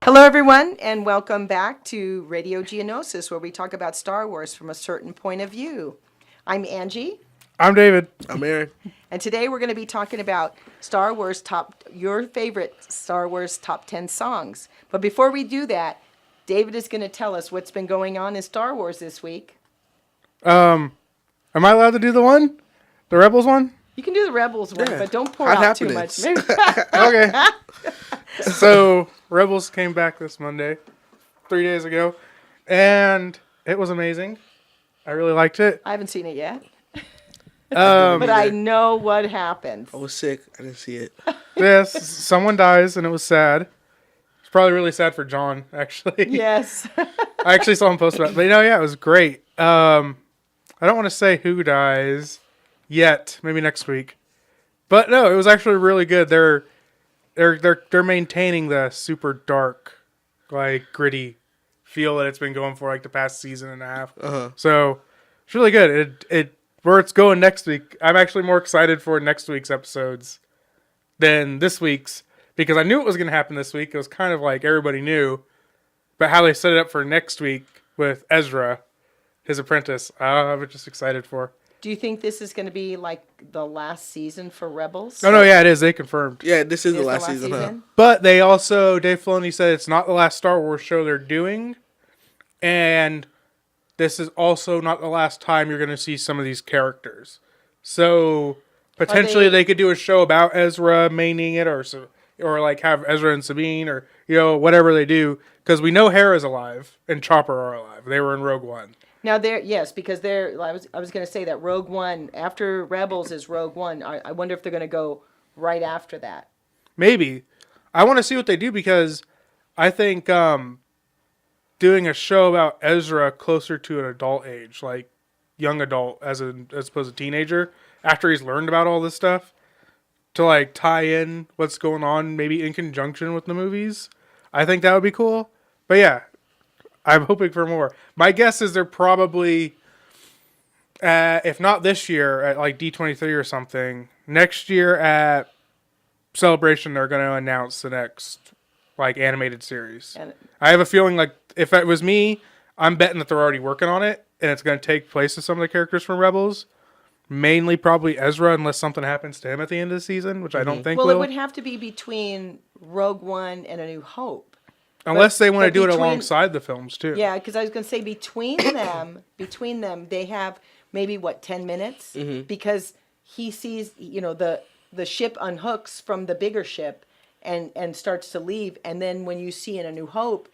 Hello, everyone, and welcome back to Radio Geonosis, where we talk about Star Wars from a certain point of view. I'm Angie, I'm David. I'm Aaron. and today we're going to be talking about your favorite Star Wars top 10 songs. But before we do that, David is going to tell us what's been going on in Star Wars this week. Am I allowed to do the one? The Rebels one? You can do the Rebels one, Yeah. but don't pour Hot out too happenings. much. Okay. So, Rebels came back this Monday, 3 days ago, and it was amazing. I really liked it. I haven't seen it yet, Um, but I know what happens. I was sick. I didn't see it. yes, someone dies, and it was sad. It's probably really sad for John, actually. Yes. I actually saw him post about it. But, yeah, it was great. I don't want to say who dies yet. Maybe next week. But, no, it was actually really good. They're maintaining the super dark, like gritty feel that it's been going for like the past season and a half. Uh-huh. So it's really good. It where it's going next week. I'm actually more excited for next week's episodes than this week's because I knew it was going to happen this week. It was kind of like everybody knew, but how they set it up for next week with Ezra, his apprentice, I'm just excited for. Do you think this is going to be like the last season for Rebels? Oh no, yeah, it is. They confirmed. Yeah, this is Is the last season, huh? But they also, Dave Filoni said it's not the last Star Wars show they're doing. And this is also not the last time you're going to see some of these characters. So potentially they could do a show about Ezra maining it or like have Ezra and Sabine or, whatever they do. Because we know Hera's alive and Chopper are alive. They were in Rogue One. Now because I was going to say that Rogue One, after Rebels is Rogue One. I wonder if they're going to go right after that. Maybe. I want to see what they do because I think doing a show about Ezra closer to an adult age, like young adult as opposed to teenager, after he's learned about all this stuff, to like tie in what's going on, maybe in conjunction with the movies. I think that would be cool. But yeah, I'm hoping for more. My guess is they're probably, if not this year at like D23 or something, next year at Celebration they're going to announce the next like animated series. And I have a feeling like if it was me, I'm betting that they're already working on it and it's going to take place with some of the characters from Rebels. Mainly probably Ezra unless something happens to him at the end of the season, which I don't think will. Well, it would have to be between Rogue One and A New Hope. Unless they want to do it between- alongside the films too. Yeah, because I was going to say between them, they have maybe 10 minutes because he sees the ship unhooks from the bigger ship and starts to leave, and then when you see in A New Hope.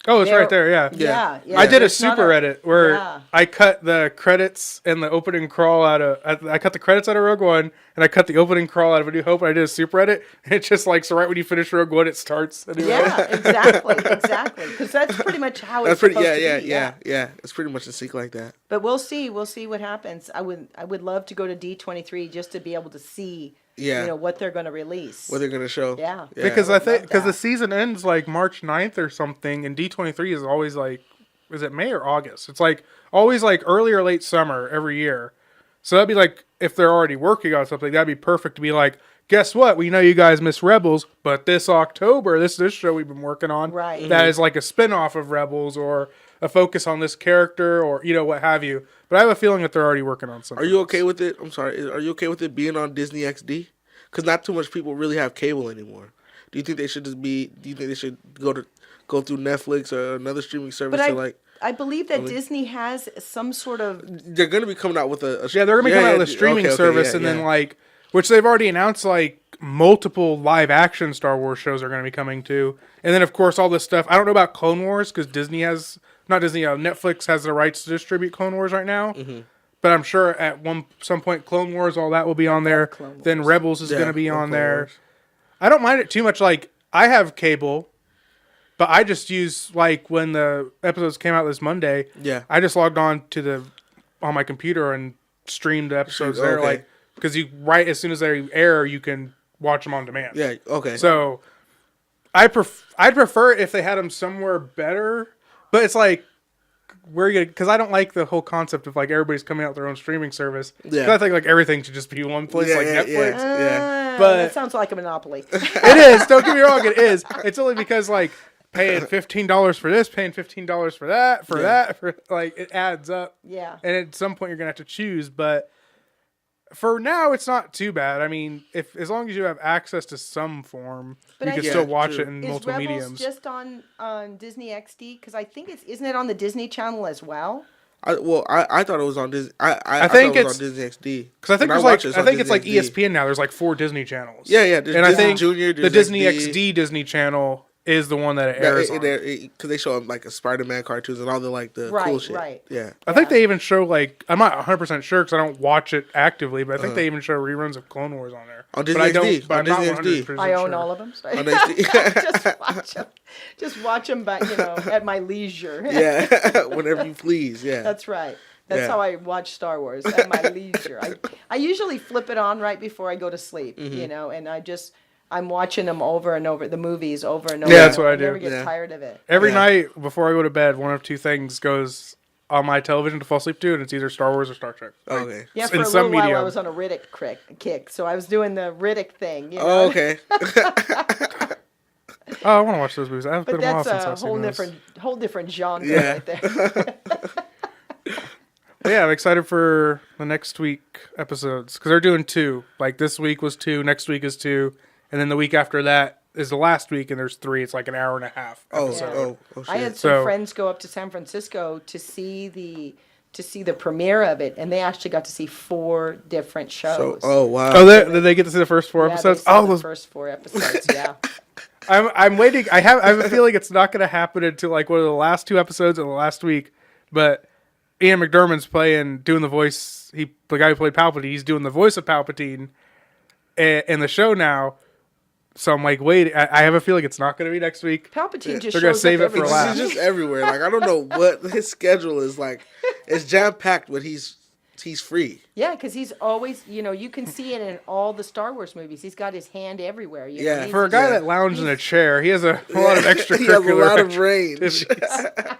Oh, it's right there, yeah. Yeah. I did a There's not super edit where I cut the credits and the opening crawl I cut the credits out of Rogue One and I cut the opening crawl out of A New Hope and I did a super edit. And it's just like, so right when you finish Rogue One, it starts. Yeah, exactly. Because that's pretty much how it's supposed to be. Yeah. It's pretty much a sync like that. But we'll see what happens. I would love to go to D23 just to be able to see what they're going to release. What they're gonna show. Yeah. Because I think that. the season ends like March 9th or something, and D23 is always like, is it May or August? It's like always like early or late summer every year. So that'd be like if they're already working on something, that'd be perfect to be like, guess what? We know you guys miss Rebels, but this October, this show we've been working on, Right. that is like a spin-off of Rebels or a focus on this character or what have you. But I have a feeling that they're already working on something. Are you okay with it? I'm sorry. Are you okay with it being on Disney XD? Because not too much people really have cable anymore. Do you think they should Do you think they should go through Netflix or another streaming service? I believe that Disney has some sort of. They're gonna be coming out with a Yeah, they're gonna be coming out with a streaming service, and then like, which they've already announced, like multiple live action Star Wars shows are gonna be coming too, and then of course all this stuff. I don't know about Clone Wars because Netflix has the rights to distribute Clone Wars right now. Mm-hmm. But I'm sure at some point Clone Wars, all that will be on there. Then Rebels is going to be on there. Wars. I don't mind it too much. Like, I have cable, but I just use, like, when the episodes came out this Monday, I just logged on my computer and streamed the episodes there. Like, because right as soon as they air, you can watch them on demand. Yeah, okay. So, I'd prefer it if they had them somewhere better, but it's like, because I don't like the whole concept of like everybody's coming out with their own streaming service. Yeah, I think like everything should just be one place, like Netflix. But that sounds like a monopoly. It is. Don't get me wrong. It is. It's only because like paying $15 for this, paying $15 for that, for like it adds up. Yeah. And at some point you're gonna have to choose, but for now it's not too bad. I mean, as long as you have access to some form, But you I can think- still watch true. it in Is multiple Rebels mediums. just on Disney XD? Because I think isn't it on the Disney Channel as well? I thought it was on Disney. I think thought it was it's- on Disney XD. Because I think When there's watch like it, I think it's on like Disney XD. ESPN now. There's like 4 Disney channels. Yeah. There's And I Disney think Junior, the Disney Disney XD Disney channel is the one that it airs on. because they show like a Spider-Man cartoons and all the like the cool shit. Right. Yeah. I think they even show like I'm not 100% sure because I don't watch it actively, but I think Uh-huh. they even show reruns of Clone Wars on there. On Disney but I don't. XD, But on I'm not Disney XD. 100% I own sure. all of them. So On XD. just watch them. Just watch them, but at my leisure. Yeah. Whenever you please. Yeah. That's right. That's Yeah. how I watch Star Wars at my leisure. I usually flip it on right before I go to sleep, Mm-hmm. and I'm watching them over and over, the movies over and over. Yeah, that's what I do. never get Yeah. tired of it. Every Yeah. night before I go to bed, one of 2 things goes on my television to fall asleep to, and it's either Star Wars or Star Trek. Like, Okay. Yeah, in for a some little while I medium. was on a Riddick kick, so I was doing the Riddick thing. You know? Oh, okay. Oh, I want to watch those movies. I've But been a while that's since a I've seen whole those. different genre Yeah. right there. But yeah, I'm excited for the next week episodes because they're doing 2. Like this week was 2, next week is 2, and then the week after that is the last week, and there's 3. It's like an hour and a half. Oh, Episode. shit. I had some So- friends go up to San Francisco to see the premiere of it, and they actually got to see 4 different shows. Wow. Oh, did they get to see the first 4 Yeah, episodes? they saw Oh, the those. first 4 episodes. Yeah. I'm waiting. I have a feeling it's not going to happen until like one of the last 2 episodes of the last week. But Ian McDermott's doing the voice. The guy who played Palpatine. He's doing the voice of Palpatine in the show now. So I'm like, wait. I have a feeling it's not going to be next week. Palpatine just They're gonna shows save up it for every last. He's just everywhere. Like I don't know what his schedule is like. It's jam packed, but he's free. Yeah, because he's always, you can see it in all the Star Wars movies. He's got his hand everywhere. You know? Yeah. He's For a just- guy that lounges in a chair, he has a lot of extracurricular. He has a lot of range. activities.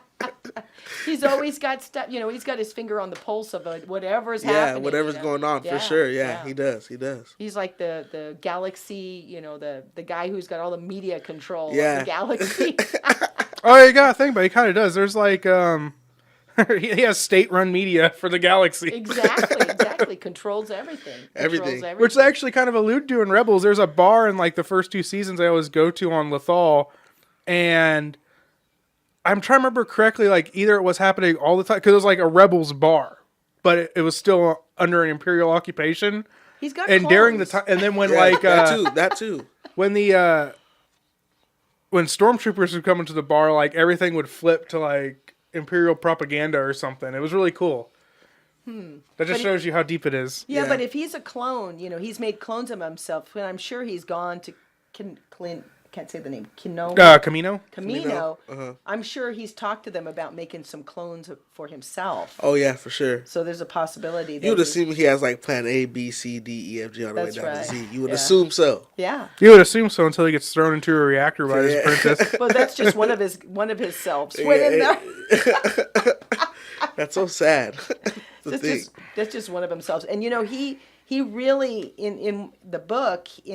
He's always got stuff. He's got his finger on the pulse of whatever's Yeah, happening. whatever's going on Yeah, for sure. Yeah, yeah. he does. He's like the galaxy, the guy who's got all the media control Yeah. of the galaxy. Oh, you got to think, but he kind of does. There's like he has state-run media for the galaxy. Exactly. Controls everything. Everything. Which they actually kind of allude to in Rebels. There's a bar in like the first 2 seasons I always go to on Lothal, and I'm trying to remember correctly, like either it was happening all the time because it was like a Rebels bar, but it was still under an Imperial occupation. He's got And clones. during the time, and then when Yeah, like that too. when the when stormtroopers would come into the bar, like everything would flip to like Imperial propaganda or something. It was really cool. That just shows you how deep it is. Yeah, Yeah. but if he's a clone, he's made clones of himself. And I'm sure he's gone to can't say the name. Camino. Camino. Uh-huh. I'm sure he's talked to them about making some clones for himself. Oh yeah, for sure. So there's a possibility. You would assume he has like plan A, B, C, D, E, F, G all the way That's down right. to Z. You would Yeah. assume so. Yeah. You would assume so until he gets thrown into a reactor by his Yeah. apprentice. Well, that's just one of his selves. Went in there. That's so sad. That's just one of himself. And he really in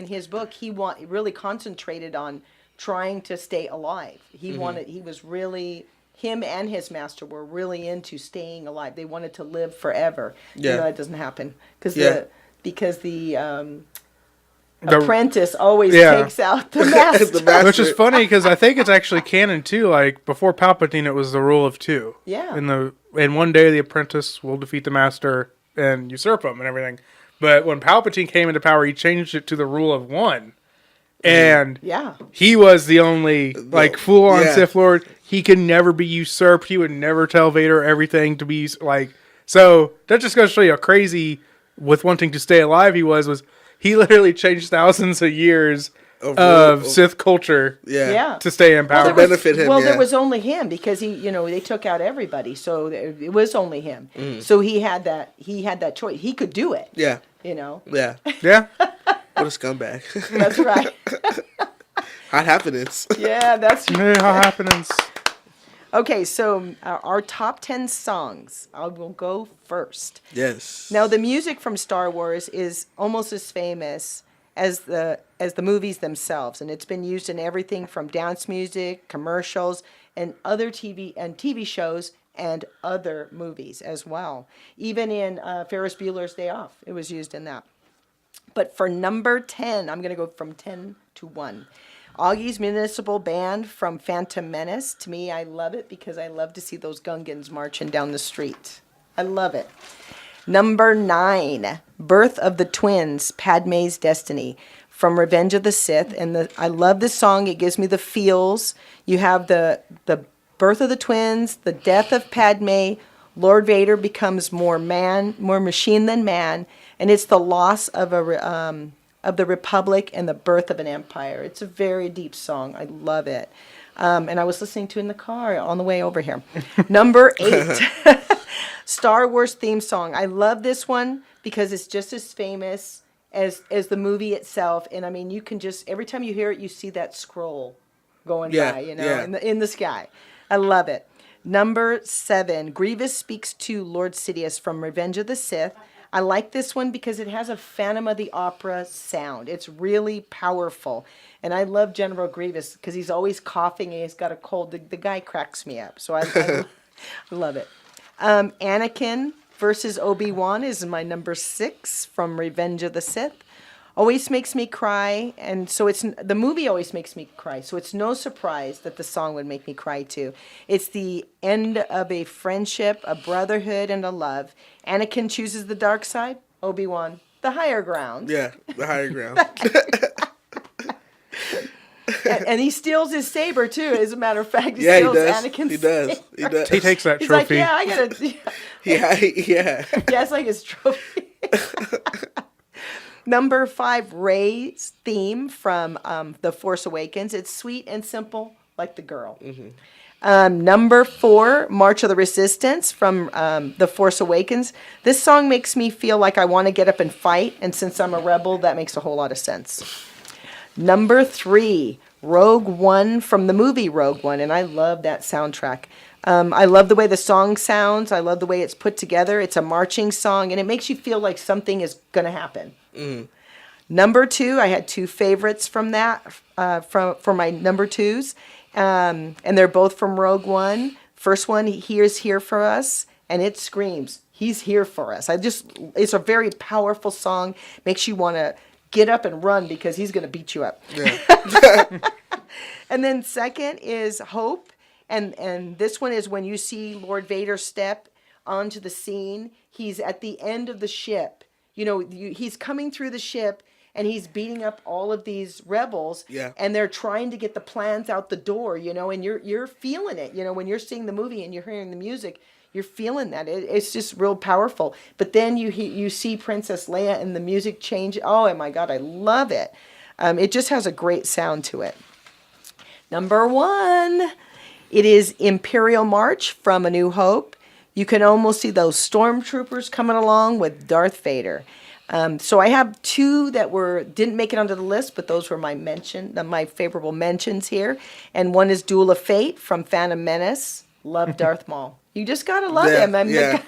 his book he really concentrated on trying to stay alive. Him and his master were really into staying alive. They wanted to live forever. Yeah. That doesn't happen because Yeah. the apprentice always Yeah. takes out the master. The master. Which is funny because I think it's actually canon too. Like before Palpatine, it was the rule of 2. Yeah. And one day the apprentice will defeat the master and usurp him and everything. But when Palpatine came into power, he changed it to the rule of 1. And Yeah. he was the only like full-on Yeah. Sith Lord. He could never be usurped. He would never tell Vader everything to be like. So that just goes to show you how crazy with wanting to stay alive was he literally changed thousands of years of Sith culture Yeah. to stay in power. To benefit him. Well, yeah. there was only him because they took out everybody, so it was only him. So he had that choice. He could do it. Yeah. Yeah, Yeah. What a scumbag. that's right. Hot happiness. Yeah, that's Hey, how happens? okay. So our top 10 songs. I will go first. Yes. Now, the music from Star Wars is almost as famous as the as the movies themselves, and it's been used in everything from dance music, commercials, and other TV shows and other movies as well. Even in Ferris Bueller's Day Off, it was used in that. But for number 10, I'm going to go from 10 to 1. Augie's Municipal Band from Phantom Menace. To me, I love it because I love to see those Gungans marching down the street. I love it. Number 9, Birth of the Twins, Padme's Destiny from Revenge of the Sith. And I love this song. It gives me the feels. You have the birth of the twins, the death of Padme. Lord Vader becomes more machine than man, and it's the loss of the Republic and the birth of an empire. It's a very deep song. I love it. And I was listening to it in the car on the way over here. Number 8, Star Wars theme song. I love this one because it's just as famous as the movie itself. And I mean, you can just, every time you hear it, you see that scroll going by, in the sky. I love it. Number 7, Grievous speaks to Lord Sidious from Revenge of the Sith. I like this one because it has a Phantom of the Opera sound. It's really powerful. And I love General Grievous because he's always coughing and he's got a cold. The guy cracks me up. So I love it. Anakin versus Obi-Wan is my number 6 from Revenge of the Sith. Always makes me cry, and so the movie always makes me cry, so it's no surprise that the song would make me cry too. It's the end of a friendship, a brotherhood, and a love. Anakin chooses the dark side, Obi-Wan the higher ground. Yeah, the higher ground. and he steals his saber too, as a matter of fact. He steals Anakin's saber. He does. He takes that He's trophy. like, yeah, I gotta... Yeah. Yeah, it's like his trophy. Number 5, Rey's theme from The Force Awakens. It's sweet and simple, like the girl. Mm-hmm. Number 4, March of the Resistance from The Force Awakens. This song makes me feel like I want to get up and fight, and since I'm a rebel, that makes a whole lot of sense. Number 3, Rogue One from the movie Rogue One, and I love that soundtrack. I love the way the song sounds. I love the way it's put together. It's a marching song, and it makes you feel like something is going to happen. Mm. Number 2, I had 2 favorites from that, for my number 2s, and they're both from Rogue One. First one, He is Here for Us, and it screams, he's here for us. It's a very powerful song. Makes you want to get up and run because he's going to beat you up. Yeah. And then second is Hope. And this one is when you see Lord Vader step onto the scene. He's at the end of the ship. He's coming through the ship and he's beating up all of these rebels. Yeah. And they're trying to get the plans out the door, and you're feeling it. When you're seeing the movie and you're hearing the music, you're feeling that. It's just real powerful. But then you see Princess Leia and the music change. Oh my God, I love it. It just has a great sound to it. Number 1. It is Imperial March from A New Hope. You can almost see those stormtroopers coming along with Darth Vader. So I have 2 that didn't make it onto the list, but those were my favorable mentions here. And one is Duel of Fate from Phantom Menace. Love Darth Maul. You just gotta love him. Yeah.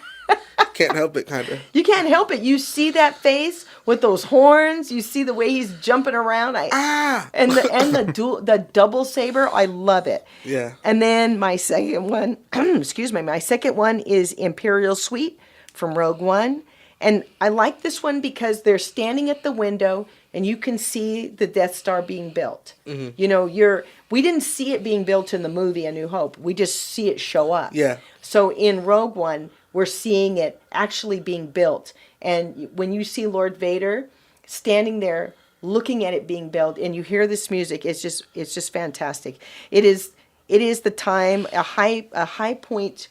Can't help it, kind of. You can't help it. You see that face with those horns. You see the way he's jumping around. And the double saber. I love it. Yeah. And then my second one, my second one is Imperial Suite from Rogue One. And I like this one because they're standing at the window and you can see the Death Star being built. Mm-hmm. We didn't see it being built in the movie A New Hope. We just see it show up. Yeah. So in Rogue One, we're seeing it actually being built. And when you see Lord Vader standing there looking at it being built and you hear this music, it's just fantastic. It is the time, a high point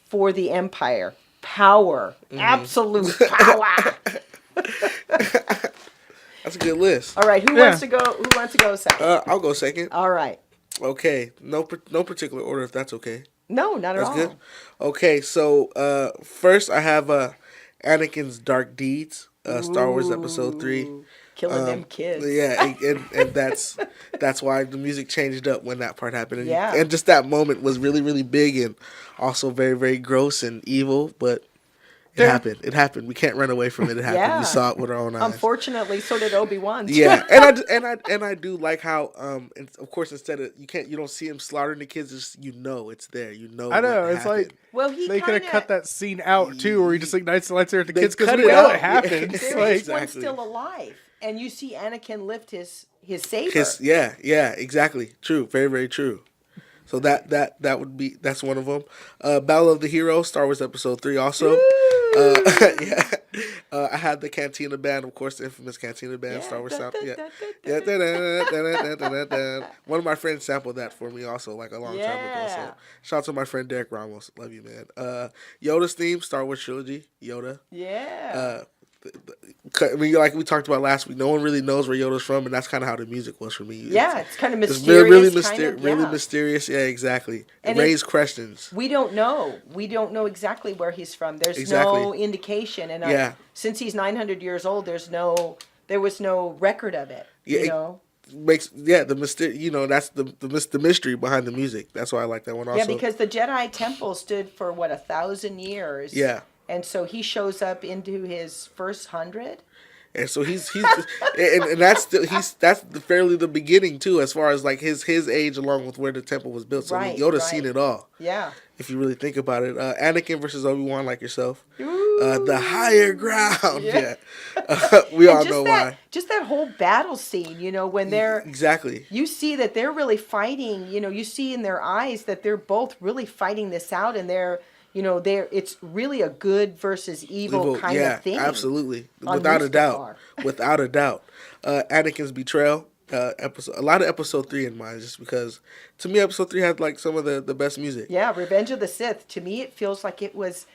for the Empire. Power. Mm-hmm. Absolute power. That's a good list. All right, who wants to go second? I'll go second. All right. Okay. No particular order, if that's okay. No, not at all. That's good. Okay, so first I have Anakin's Dark Deeds, Star Wars Episode 3. Killing them kids. Yeah, and that's why the music changed up when that part happened. And just that moment was really, really big and also very, very gross and evil, but It happened. It happened. We can't run away from it. It happened. Yeah. We saw it with our own eyes. Unfortunately, so did Obi-Wan. Yeah, and I do like how and of course instead of you don't see him slaughtering the kids, just it's there. I know what it's happened. like Well, they could have cut that scene out too, where he just ignites the lightsaber at the They kids because cut we it know out. it happens. Yeah. there is Like, one Exactly. still alive, and you see Anakin lift his saber. Yeah, exactly. True, very, very true. So that's one of them. Battle of the Heroes, Star Wars Episode 3 also. Yeah. I had the Cantina Band, of course, the infamous Cantina Band, Star Wars sound. Yeah. One of my friends sampled that for me also, like a long time ago. So shout out to my friend Derek Ramos. Love you, man. Yoda's theme, Star Wars Trilogy, Yoda. Yeah. I mean, like we talked about last week, no one really knows where Yoda's from, and that's kind of how the music was for me. It's kind of It's mysterious. really mysterious. Yeah, exactly. And Raise questions. We don't know. We don't know exactly where he's from. There's no indication, and since he's 900 years old, there was no record of it. Yeah, you know. The mystery. That's the mystery behind the music. That's why I like that one also. Yeah, because the Jedi Temple stood for 1,000 years. Yeah. And so he shows up into his first 100. And so he's and that's fairly the beginning too, as far as like his age along with where the temple was built. So Yoda's seen it all. Yeah. If you really think about it, Anakin versus Obi-Wan, like yourself, the higher ground. Yeah. We all know why. Just that whole battle scene, when they're exactly. You see that they're really fighting. You see in their eyes that they're both really fighting this out, and it's really a good versus evil kind of thing. Absolutely, without a doubt. Anakin's betrayal, a lot of Episode 3 in mind, just because to me Episode 3 had like some of the best music. Yeah, Revenge of the Sith. To me, it feels like it was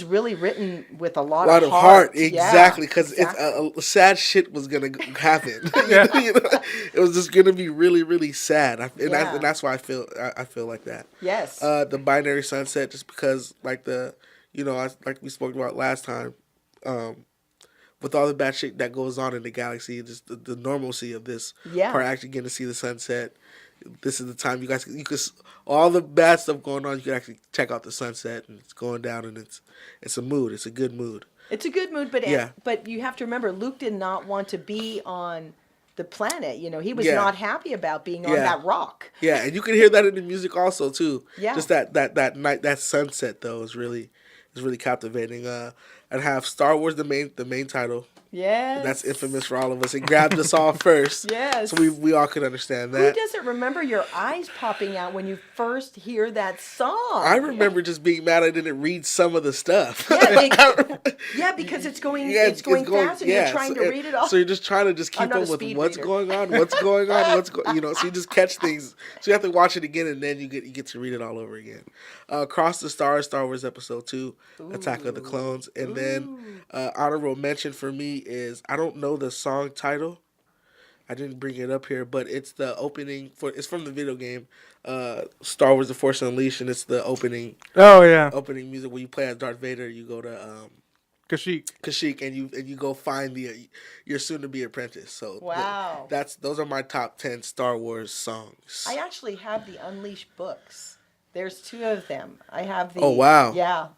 really written with a lot of heart. Exactly, because it's sad shit was gonna happen. It was just gonna be really, really sad, and that's why I feel like that. Yes. The binary sunset, just because like like we spoke about last time, with all the bad shit that goes on in the galaxy, just the normalcy of this part, actually getting to see the sunset. This is the time you could all the bad stuff going on. You can actually check out the sunset, and it's going down, and it's a mood. It's a good mood. It's a good mood, but you have to remember, Luke did not want to be on the planet. He was not happy about being on that rock. Yeah, and you can hear that in the music also too. Yeah, just that night, that sunset though is really captivating. And have Star Wars the main title. Yes. That's infamous for all of us. It grabbed us all first. Yes. So we all could understand that. Who doesn't remember your eyes popping out when you first hear that song? I remember just being mad I didn't read some of the stuff. Yeah, because it's going fast and you're trying to read it all. So you're just trying to keep up with what's going on. So you just catch things. So you have to watch it again, and then you get to read it all over again. Across the Stars, Star Wars Episode 2, Attack of the Clones. And then honorable mention for me is, I don't know the song title. I didn't bring it up here, but it's the opening it's from the video game Star Wars: The Force Unleashed, and it's the opening. Oh yeah. Opening music where you play as Darth Vader. You go to Kashyyyk, and you go find your soon to be apprentice. So wow, those are my top 10 Star Wars songs. I actually have the Unleashed books. There's 2 of them. I have the. Oh wow. Yeah.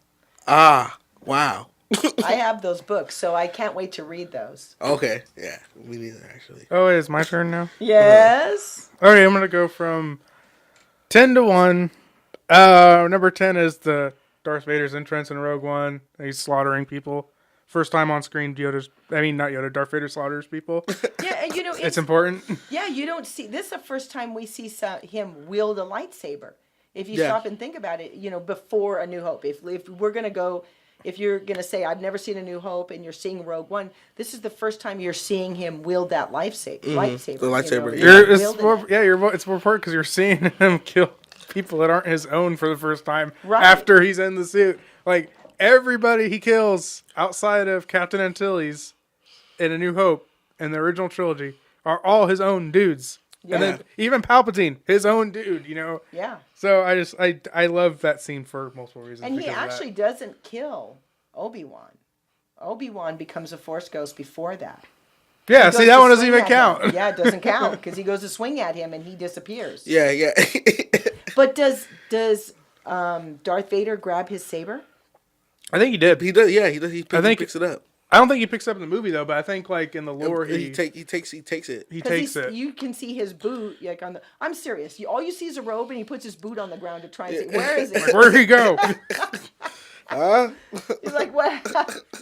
Ah wow. I have those books, so I can't wait to read those. Okay, yeah, me neither actually. Oh, it's my turn now? Yes. Okay, I'm going to go from 10 to 1. Number 10 is the Darth Vader's entrance in Rogue One. He's slaughtering people. First time on screen, Darth Vader slaughters people. Yeah, and it's important. Yeah, you don't see, this is the first time we see him wield a lightsaber. If you stop and think about it, before A New Hope. If we're going to go... If you're going to say, I've never seen A New Hope, and you're seeing Rogue One, this is the first time you're seeing him wield that lightsaber. The lightsaber. It's more important because you're seeing him kill people that aren't his own for the first time after he's in the suit. Like, everybody he kills outside of Captain Antilles in A New Hope in the original trilogy are all his own dudes. Yeah. And then even Palpatine, his own dude, Yeah. So I love that scene for multiple reasons. And he actually doesn't kill Obi-Wan. Obi-Wan becomes a Force ghost before that. Yeah, see, that one doesn't even count. Yeah, it doesn't count because he goes to swing at him and he disappears. Yeah. But does Darth Vader grab his saber? I think he did. He does. Yeah, he does. He picks it up. I don't think he picks it up in the movie though, but I think like in the lore he takes it. He takes it. You can see his boot like on the. I'm serious. All you see is a robe, and he puts his boot on the ground to try and see where is it. Where'd he go? Huh? He's like, what?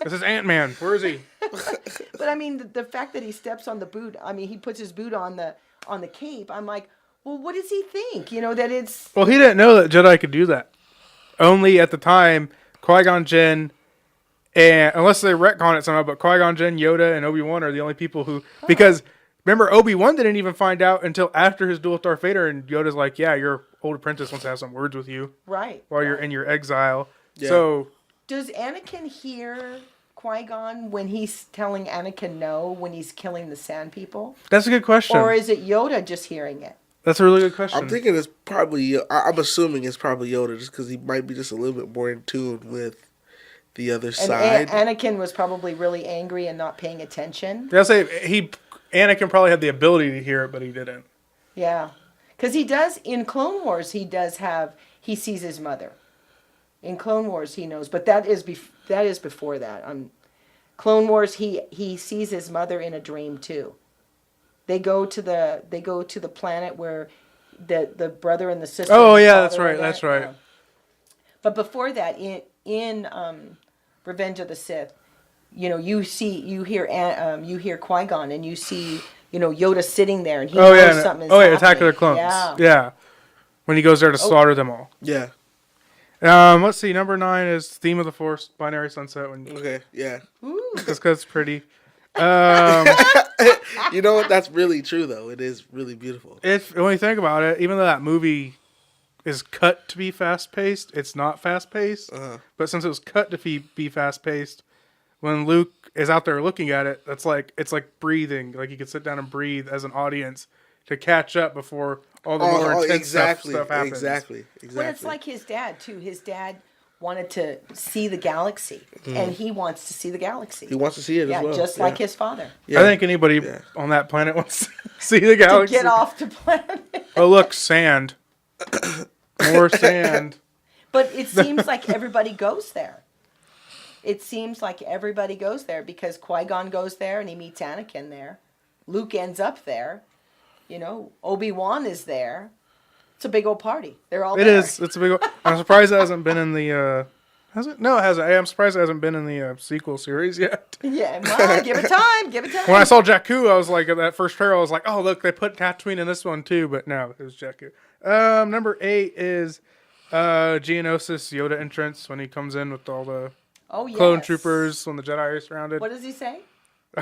This is Ant-Man. Where is he? But I mean, the fact that he steps on the boot. I mean, he puts his boot on the cape. I'm like, well, what does he think? You know that it's. Well, he didn't know that Jedi could do that. Only at the time, Qui-Gon Jinn. And unless they retcon it somehow, but Qui-Gon Jinn, Yoda, and Obi-Wan are the only people who... Because, remember, Obi-Wan didn't even find out until after his duel with Darth Vader, and Yoda's like, yeah, your old apprentice wants to have some words with you. Right. While you're in your exile. Yeah. So... Does Anakin hear Qui-Gon when he's telling Anakin no when he's killing the Sand People? That's a good question. Or is it Yoda just hearing it? That's a really good question. I'm thinking it's probably... I'm assuming it's probably Yoda, just because he might be just a little bit more in tune with the other side. Anakin was probably really angry and not paying attention. I'll say Anakin probably had the ability to hear it, but he didn't. Yeah, because he does in Clone Wars. He sees his mother. In Clone Wars, he knows, but that is before that. Clone Wars, he sees his mother in a dream too. They go to the planet where the brother and the sister. Oh yeah, that's right. That's right. Yeah. But before that, in Revenge of the Sith, you hear Qui-Gon and you see Yoda sitting there and he knows something is happening. Attack of the Clones. Yeah. When he goes there to slaughter them all. Yeah. Let's see. Number 9 is Theme of the Force, Binary Sunset. Okay. Yeah. Just because it's pretty. You know what? That's really true, though. It is really beautiful. When you think about it, even though that movie is cut to be fast-paced, it's not fast-paced. Uh-huh. But since it was cut to be fast-paced, when Luke is out there looking at it, it's like breathing. Like you could sit down and breathe as an audience to catch up before all the more intense stuff happens. Exactly. Well, it's like his dad, too. His dad wanted to see the galaxy, and he wants to see the galaxy. He wants to see it as well. Just like his father. Yeah. I think anybody on that planet wants to see the galaxy. To get off the planet. Oh, look, sand. More sand. But it seems like everybody goes there. It seems like everybody goes there because Qui-Gon goes there and he meets Anakin there. Luke ends up there. Obi-Wan is there. It's a big old party. They're all there. It is. It's a big old... I'm surprised it hasn't been in the... Has it? No, it hasn't. I'm surprised it hasn't been in the sequel series yet. Yeah, well, give it time. Give it time. When I saw Jakku, I was like, at that first trailer, I was like, oh, look, they put Tatooine in this one too. But no, it was Jakku. Number 8 is Geonosis Yoda entrance when he comes in with all the clone troopers when the Jedi are surrounded. What does he say?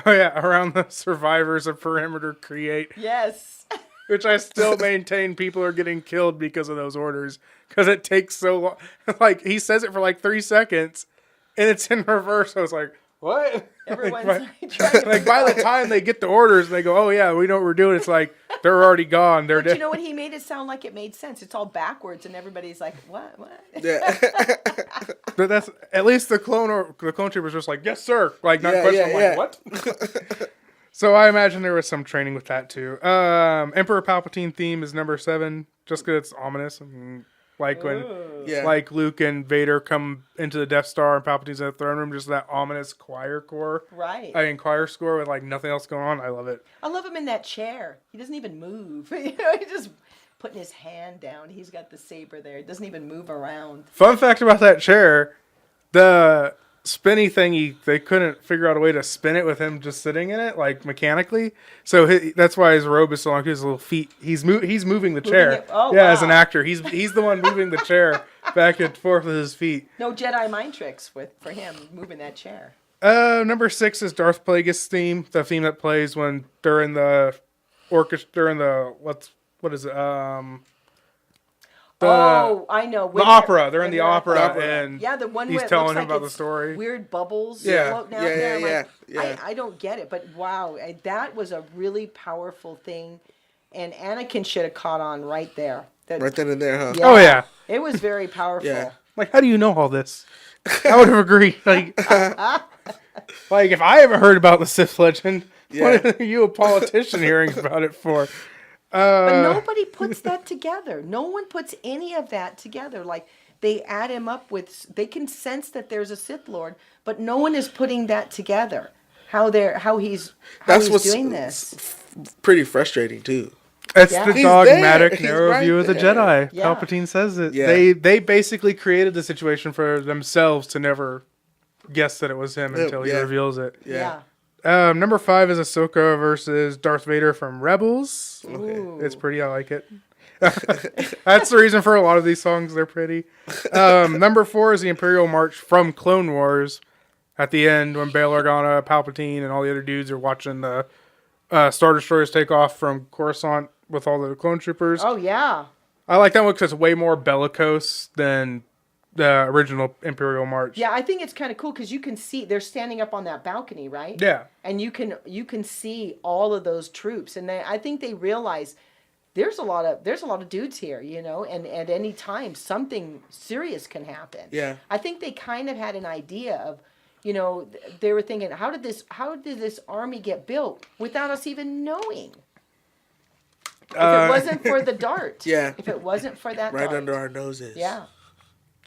Oh, yeah, around the survivors of perimeter create. Yes. Which I still maintain people are getting killed because of those orders. Because it takes so long. Like, he says it for like 3 seconds, and it's in reverse. I was like, what? Everyone's like by the time they get the orders, they go, oh, yeah, we know what we're doing. It's like, they're already gone. They're dead. You know what? He made it sound like it made sense. It's all backwards, and everybody's like, what? Yeah. But that's, at least the clone troopers just like, yes, sir. Like, not question. Like, what? So I imagine there was some training with that too. Emperor Palpatine theme is number 7, just because it's ominous. Like when, like Luke and Vader come into the Death Star and Palpatine's in the throne room, just that ominous choir score. Right. Choir score with like nothing else going on. I love it. I love him in that chair. He doesn't even move. He's just putting his hand down. He's got the saber there. It doesn't even move around. Fun fact about that chair, the spinny thingy, they couldn't figure out a way to spin it with him just sitting in it, like mechanically. So that's why his robe is so long. His little feet, he's moving the chair. As an actor, he's the one moving the chair back and forth with his feet. No Jedi mind tricks for him moving that chair. Number 6 is Darth Plagueis theme, the theme that plays when during the what is it? I know. The opera. They're in the opera, and the one he's telling him about the story. Weird bubbles floating out there. I don't get it, but wow, that was a really powerful thing, and Anakin should have caught on right there. Right then and there, huh? Yeah. Oh yeah, it was very powerful. Yeah. Like, how do you know all this? I would have agreed. Like if I ever heard about the Sith legend, what are you, a politician, hearing about it for? But nobody puts that together. No one puts any of that together. Like, they add him up with, they can sense that there's a Sith Lord, but no one is putting that together. How he's doing this. Pretty frustrating too. It's Yeah. the He's dogmatic there. narrow He's view right of the there. Jedi. Yeah. Palpatine says it. Yeah. They basically created the situation for themselves to never guess that it was him until he Yeah. reveals it. Yeah. Number 5 is Ahsoka versus Darth Vader from Rebels. Ooh. It's pretty. I like it. That's the reason for a lot of these songs. They're pretty. Number 4 is the Imperial March from Clone Wars. At the end, when Bail Organa, Palpatine, and all the other dudes are watching the Star Destroyers take off from Coruscant with all the clone troopers. Oh yeah. I like that one because it's way more bellicose than the original Imperial March. Yeah, I think it's kind of cool because you can see they're standing up on that balcony, right? Yeah. And you can see all of those troops, and I think they realize there's a lot of dudes here, you know, and at any time something serious can happen. Yeah. I think they kind of had an idea of, you know, they were thinking, how did this army get built without us even knowing? If it wasn't for the dart. Yeah. If it wasn't for that Right dart. under our noses. Yeah.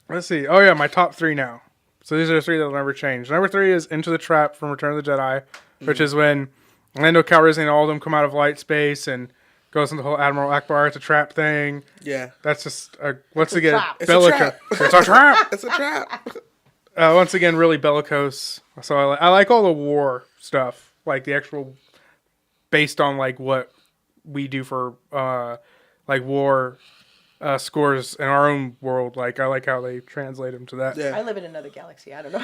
Let's see. Oh, yeah, my top 3 now. So these are the 3 that will never change. Number 3 is Into the Trap from Return of the Jedi, which is when Lando Calrissian and all of them come out of light space and goes into the whole Admiral Akbar. It's a trap thing. Yeah. That's just, once again, trap. It's a trap. It's a trap. It's a trap. Once again, really bellicose. So I like all the war stuff, like the actual, based on like what we do for like war scores in our own world. Like I like how they translate them to that. Yeah. I live in another galaxy. I don't know.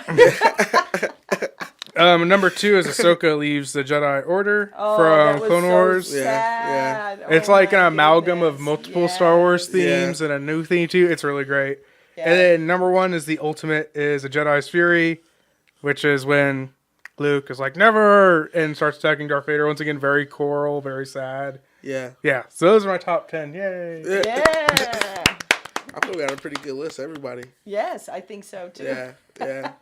Number 2 is Ahsoka leaves the Jedi Order Oh, from that was Clone so Wars. sad. It's Oh, like an my amalgam goodness. of multiple Star Wars themes and a new theme too. It's really great. Yeah. And then number 1 is the ultimate is a Jedi's Fury, which is when Luke is like never and starts attacking Darth Vader. Once again, very choral, very sad. Yeah. Yeah. So those are my top 10. Yay. Yeah. I think we got a pretty good list, everybody. Yes, I think so too. Yeah.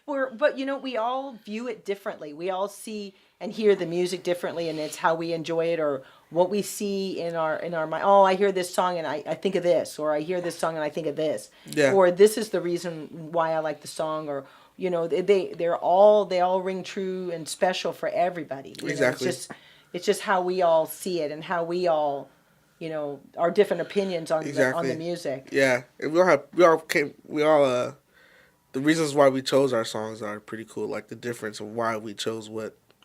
But you know, we all view it differently. We all see and hear the music differently, and it's how we enjoy it or what we see in our mind. Oh, I hear this song and I think of this, or I hear this song and I think of this. Yeah. Or this is the reason why I like the song, or you know, they all ring true and special for everybody. You Exactly. know, it's just how we all see it and how we all, you know, our different opinions on the music. Yeah. And the reasons why we chose our songs are pretty cool. Like the difference of why we chose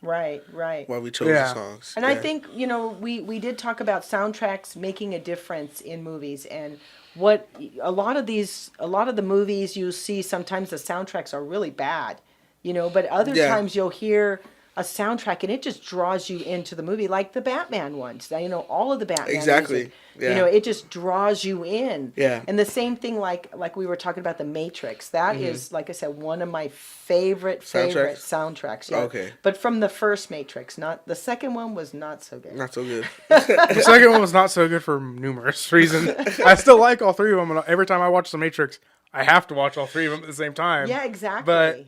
Right. why we chose the songs. And I think, you know, we did talk about soundtracks making a difference in movies, and what a lot of the movies you see, sometimes the soundtracks are really bad, you know, but other times you'll hear a soundtrack and it just draws you into the movie, like the Batman ones. You know, all of the Batman music, you know, it just draws you in. Yeah. And the same thing, like we were talking about the Matrix. That is, like I said, one of my favorite soundtracks. Yeah. Okay. But from the first Matrix, not the second one was not so good. Not so good. The second one was not so good for numerous reasons. I still like all 3 of them. And every time I watch The Matrix, I have to watch all 3 of them at the same time. Yeah, exactly. But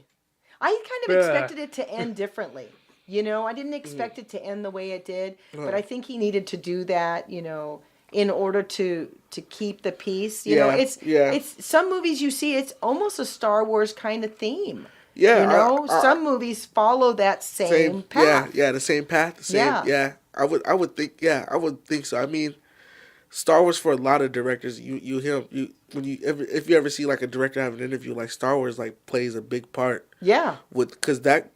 I kind of expected it to end differently. You know, I didn't expect it to end the way it did, but I think he needed to do that, you know, in order to keep the peace. You know, it's some movies you see, it's almost a Star Wars kind of theme. Yeah. You know, some movies follow that same path. Yeah, the same path. The same, I would think so. I mean, Star Wars, for a lot of directors, if you ever see like a director have an interview, like Star Wars like plays a big part. Yeah. Because that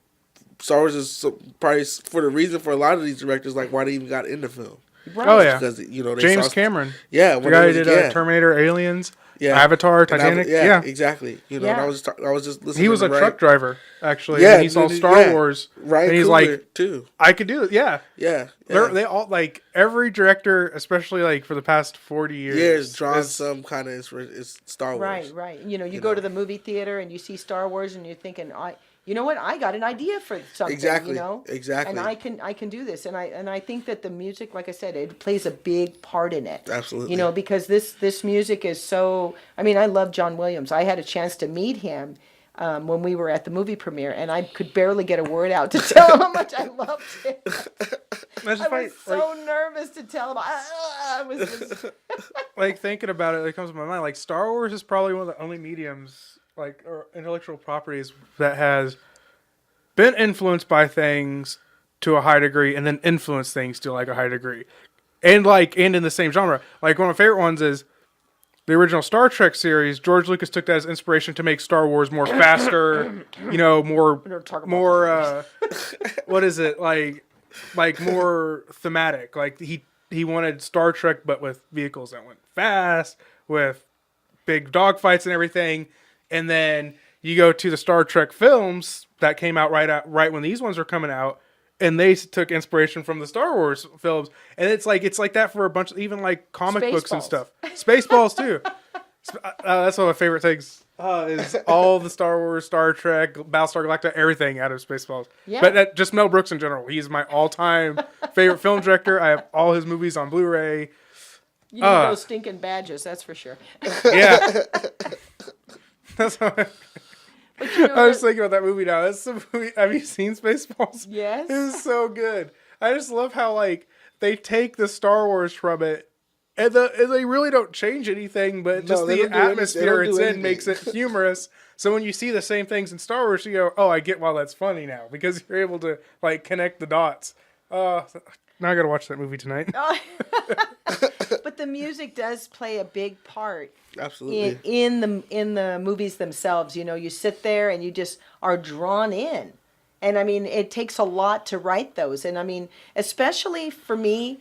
Star Wars is probably for the reason for a lot of these directors, like why they even got into film. Right. Oh yeah. Because they James Cameron. Yeah. The guy who did Terminator, Aliens. Yeah. Avatar, Titanic. Yeah, exactly. You know, and I was just listening. He was to a truck driver, actually. Yeah, and he saw Star Wars. Ryan and he's Coogler, like, too. I could do it. Yeah. Yeah. They all like every director, especially like for the past 40 years, drawn some kind of is Star Wars. Right. You know, you go to the movie theater and you see Star Wars and you're thinking, you know what? I got an idea for something. Exactly. You know, Exactly. And I can do this, and I think that the music, like I said, it plays a big part in it. Absolutely. You know, because this music is so. I mean, I love John Williams. I had a chance to meet him when we were at the movie premiere, and I could barely get a word out to tell him how much I loved it. I was so nervous to tell him. I was just... like thinking about it, it comes to my mind. Like Star Wars is probably one of the only mediums, like or intellectual properties that has been influenced by things to a high degree, and then influenced things to like a high degree, and in the same genre. Like one of my favorite ones is the original Star Trek series. George Lucas took that as inspiration to make Star Wars more faster, more what is it like more thematic. Like he wanted Star Trek, but with vehicles that went fast, with big dogfights and everything. And then you go to the Star Trek films that came out right when these ones were coming out, and they took inspiration from the Star Wars films. And it's like that for a bunch of even like comic books and stuff. Spaceballs too. That's one of my favorite things. Is all the Star Wars, Star Trek, Battlestar Galactica, everything out of Spaceballs. Yeah. But just Mel Brooks in general. He's my all-time favorite film director. I have all his movies on Blu-ray. You need those stinking badges, that's for sure. Yeah. That's what I was thinking about that movie now. That's the movie. Have you seen Spaceballs? Yes. It was so good. I just love how like they take the Star Wars from it, and they really don't change anything, but just the atmosphere it's in makes it humorous. So when you see the same things in Star Wars, you go, "Oh, I get why that's funny now," because you're able to like connect the dots. Now I gotta watch that movie tonight. But the music does play a big part. Absolutely. In the movies themselves, you sit there and you just are drawn in. And I mean, it takes a lot to write those. And I mean, especially for me,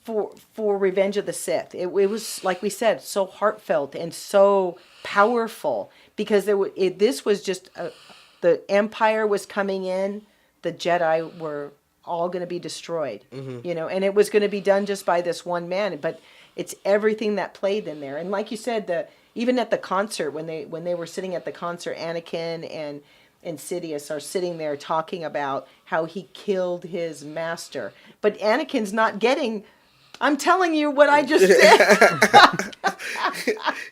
for Revenge of the Sith, it was, like we said, so heartfelt and so powerful, because this was just the Empire was coming in, the Jedi were all going to be destroyed, and it was going to be done just by this one man. But it's everything that played in there. And like you said, even at the concert, when they were sitting at the concert, Anakin and Sidious are sitting there talking about how he killed his master. But Anakin's not getting, I'm telling you what I just said.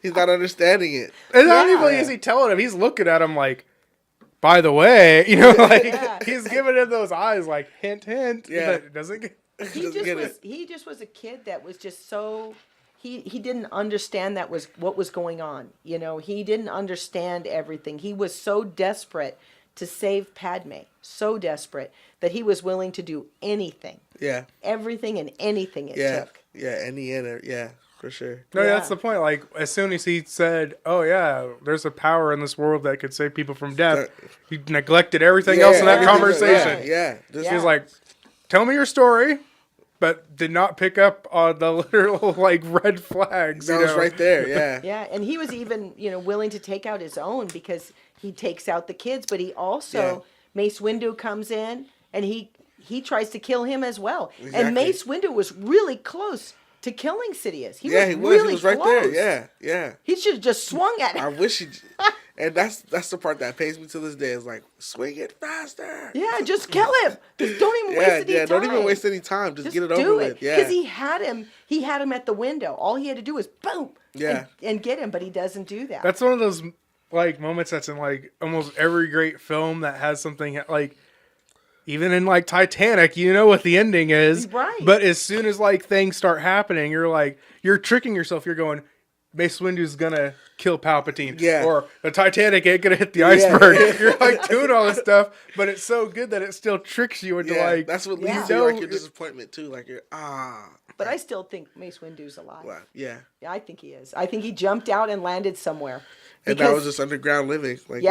He's not understanding it. And not even is he telling him, he's looking at him like, by the way, he's giving him those eyes like hint, hint. Yeah. But doesn't get He just was a kid that was just so, he didn't understand what was going on. He didn't understand everything. He was so desperate to save Padme, so desperate that he was willing to do anything. Yeah. Everything and anything it took. Yeah, yeah, for sure. No, that's the point. Like, as soon as he said, "Oh yeah, there's a power in this world that could save people from death," he neglected everything else in that conversation. He was like, "Tell me your story," but did not pick up on the literal like red flags. That was right there. Yeah. Yeah, and he was even willing to take out his own, because he takes out the kids, but he also Mace Windu comes in and he tries to kill him as well. Exactly. And Mace Windu was really close to killing Sidious. He was right there. Yeah. He should have just swung at him. I wish he. And that's the part that pains me to this day. Is like, swing it faster. Yeah, just kill him. Just don't even waste any time. Don't even waste any time. Just get it over with. Yeah, because he had him at the window. All he had to do was boom. Yeah. And get him, but he doesn't do that. That's one of those like moments that's in like almost every great film that has something like. Even in like Titanic, you know what the ending is. Right. But as soon as like things start happening, you're tricking yourself. You're going, Mace Windu's gonna kill Palpatine. Yeah. Or the Titanic ain't gonna hit the iceberg. You're like doing all this stuff, but it's so good that it still tricks you into like. That's what leads to like your disappointment too. Like you're But I still think Mace Windu's alive. Wow. Yeah. Yeah, I think he is. I think he jumped out and landed somewhere. And that was just underground living. Like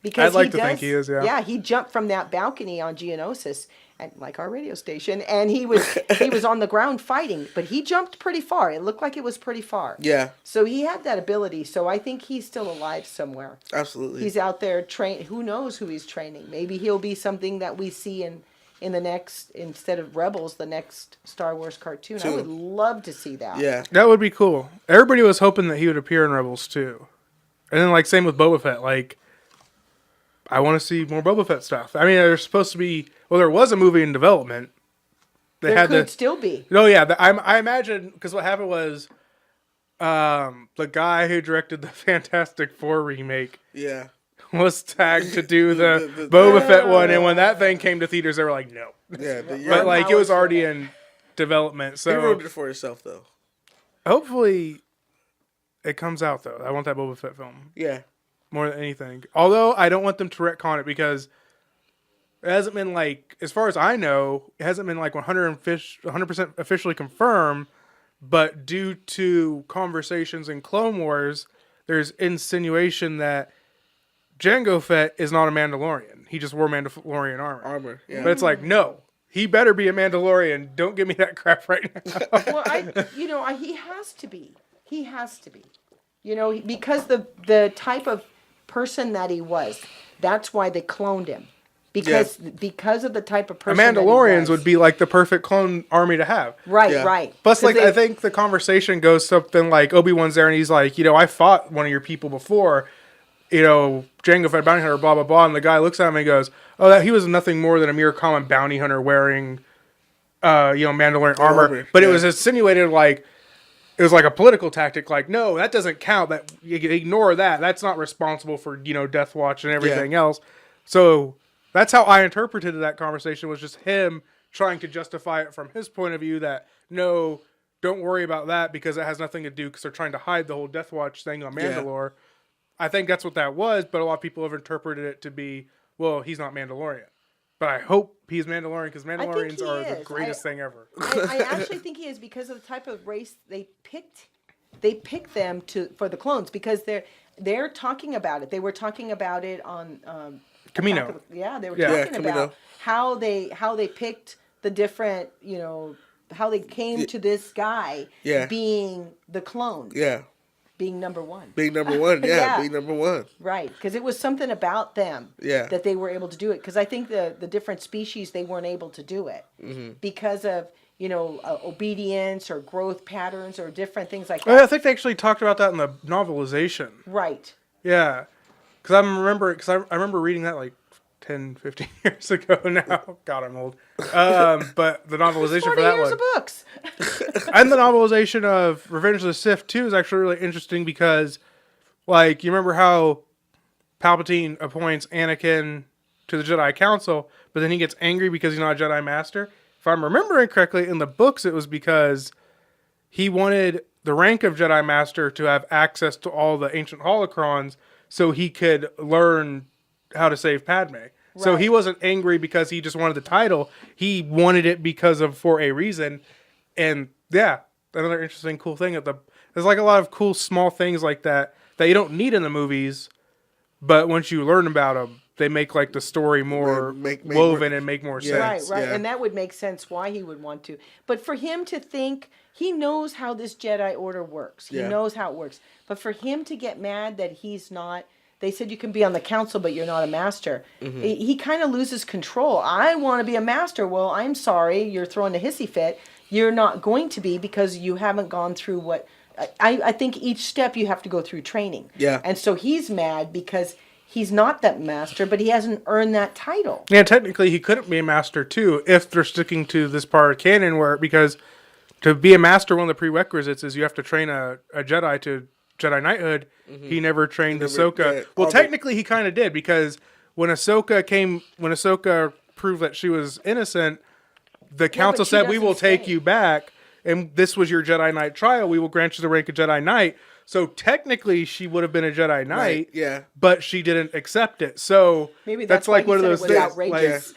because I'd like to think he is, Yeah, he jumped from that balcony on Geonosis, and like our radio station, and he was on the ground fighting, but he jumped pretty far. It looked like it was pretty far. Yeah. So he had that ability. So I think he's still alive somewhere. Absolutely. He's out there train. Who knows who he's training? Maybe he'll be something that we see in the next, instead of Rebels, the next Star Wars cartoon. I would love to see that. Yeah. That would be cool. Everybody was hoping that he would appear in Rebels too. And then like same with Boba Fett, like I want to see more Boba Fett stuff. I mean, there's supposed to be, there was a movie in development. There could still be. No, yeah, I imagine, because what happened was the guy who directed the Fantastic Four remake was tagged to do the Boba Fett one, and when that thing came to theaters, they were like, no. Yeah, but like it was already in development. So you ruined it for yourself, though. Hopefully, it comes out though. I want that Boba Fett film. Yeah, more than anything. Although I don't want them to retcon it because it hasn't been like, as far as I know, it hasn't been like 100% officially confirmed. But due to conversations in Clone Wars, there's insinuation that Jango Fett is not a Mandalorian. He just wore Mandalorian armor. Yeah. But it's like, no, he better be a Mandalorian. Don't give me that crap right now. Well, he has to be. He has to be. Because the type of person that he was, that's why they cloned him. Because of the type of person. Mandalorians would be like the perfect clone army to have. Right. Plus, I think the conversation goes something like Obi-Wan's there and he's like, I fought one of your people before, Jango Fett bounty hunter, blah blah blah, and the guy looks at him and goes, "Oh, he was nothing more than a mere common bounty hunter wearing, Mandalorian armor." But it was insinuated like it was like a political tactic. Like, no, that doesn't count. That you ignore that. That's not responsible for Death Watch and everything else. So. That's how I interpreted that conversation, was just him trying to justify it from his point of view that, no, don't worry about that because it has nothing to do, because they're trying to hide the whole Death Watch thing on Mandalore. I think that's what that was, but a lot of people have interpreted it to be, well, he's not Mandalorian. But I hope he's Mandalorian because Mandalorians are the greatest thing ever. I actually think he is because of the type of race they picked. They picked them for the clones because they're talking about it. They were talking about it on... Camino. They were talking about how they picked the different, how they came to this guy being the clone. Yeah. Being number one. Being number one, being number one. Right, because it was something about them that they were able to do it. Because I think the different species, they weren't able to do it because of, obedience or growth patterns or different things like that. I think they actually talked about that in the novelization. Right. Yeah. Because I remember reading that like 10, 15 years ago now. God, I'm old. But the novelization for that 40 years one. of books. And the novelization of Revenge of the Sith, too, is actually really interesting because, like, you remember how Palpatine appoints Anakin to the Jedi Council, but then he gets angry because he's not a Jedi Master? If I'm remembering correctly, in the books it was because he wanted the rank of Jedi Master to have access to all the ancient holocrons so he could learn how to save Padme. Right. So he wasn't angry because he just wanted the title. He wanted it for a reason. And yeah, another interesting, cool thing. There's like a lot of cool small things like that you don't need in the movies, but once you learn about them, they make like the story more woven and make more sense. Right. Yeah. And that would make sense why he would want to. But for him to think, he knows how this Jedi Order works. He knows how it works. But for him to get mad that he's not, they said you can be on the council, but you're not a master. Mm-hmm. He kind of loses control. I want to be a master. Well, I'm sorry, you're throwing a hissy fit. You're not going to be because you haven't gone through what, I think each step you have to go through training. Yeah. And so he's mad because he's not that master, but he hasn't earned that title. Yeah, technically he couldn't be a master too if they're sticking to this part of canon because to be a master, one of the prerequisites is you have to train a Jedi to Jedi knighthood. Mm-hmm. He never trained Ahsoka. Well, technically he kind of did because when Ahsoka proved that she was innocent, the council said, "We will take you back, and this was your Jedi Knight trial. We will grant you the rank of Jedi Knight." So technically, she would have been a Jedi Knight, but she didn't accept it. So maybe that's like one of those things. Outrageous.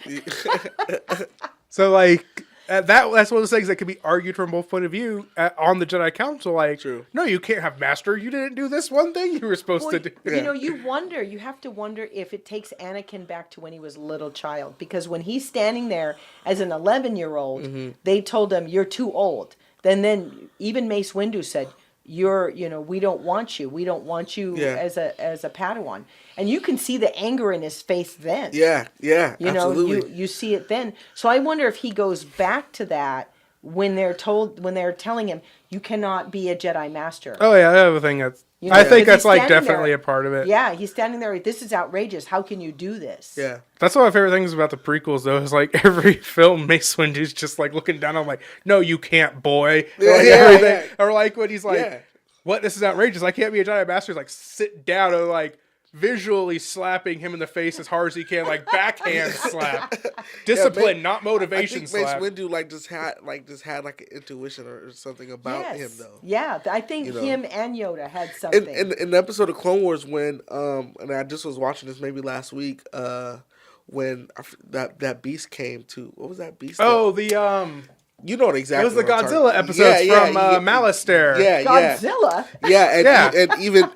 So like. That's one of those things that can be argued from both point of view on the Jedi Council. Like, no, you can't have master. You didn't do this one thing you were supposed to do. You have to wonder if it takes Anakin back to when he was a little child. Because when he's standing there as an 11-year-old, they told him, you're too old. Then even Mace Windu said, we don't want you. We don't want you as a Padawan. And you can see the anger in his face then. Yeah, absolutely. You see it then. So I wonder if he goes back to that when they're telling him, you cannot be a Jedi Master. Oh yeah, I have a thing that's... I think that's like definitely a part of it. Yeah, he's standing there. This is outrageous. How can you do this? Yeah, that's one of my favorite things about the prequels, though. Is like every film, Mace Windu's just like looking down. I'm like, no, you can't, boy. Or like when he's like, what? This is outrageous. I can't be a Jedi Master. He's like, sit down. And like, visually slapping him in the face as hard as he can, like backhand slap. Discipline, not motivation slap. Mace Windu just had like an intuition or something about him though. Yeah, I think him and Yoda had something. In the episode of Clone Wars when and I just was watching this maybe last week when that beast came to, what was that beast? Oh, you know exactly. It was the Godzilla episodes from Malastare. Yeah, Godzilla.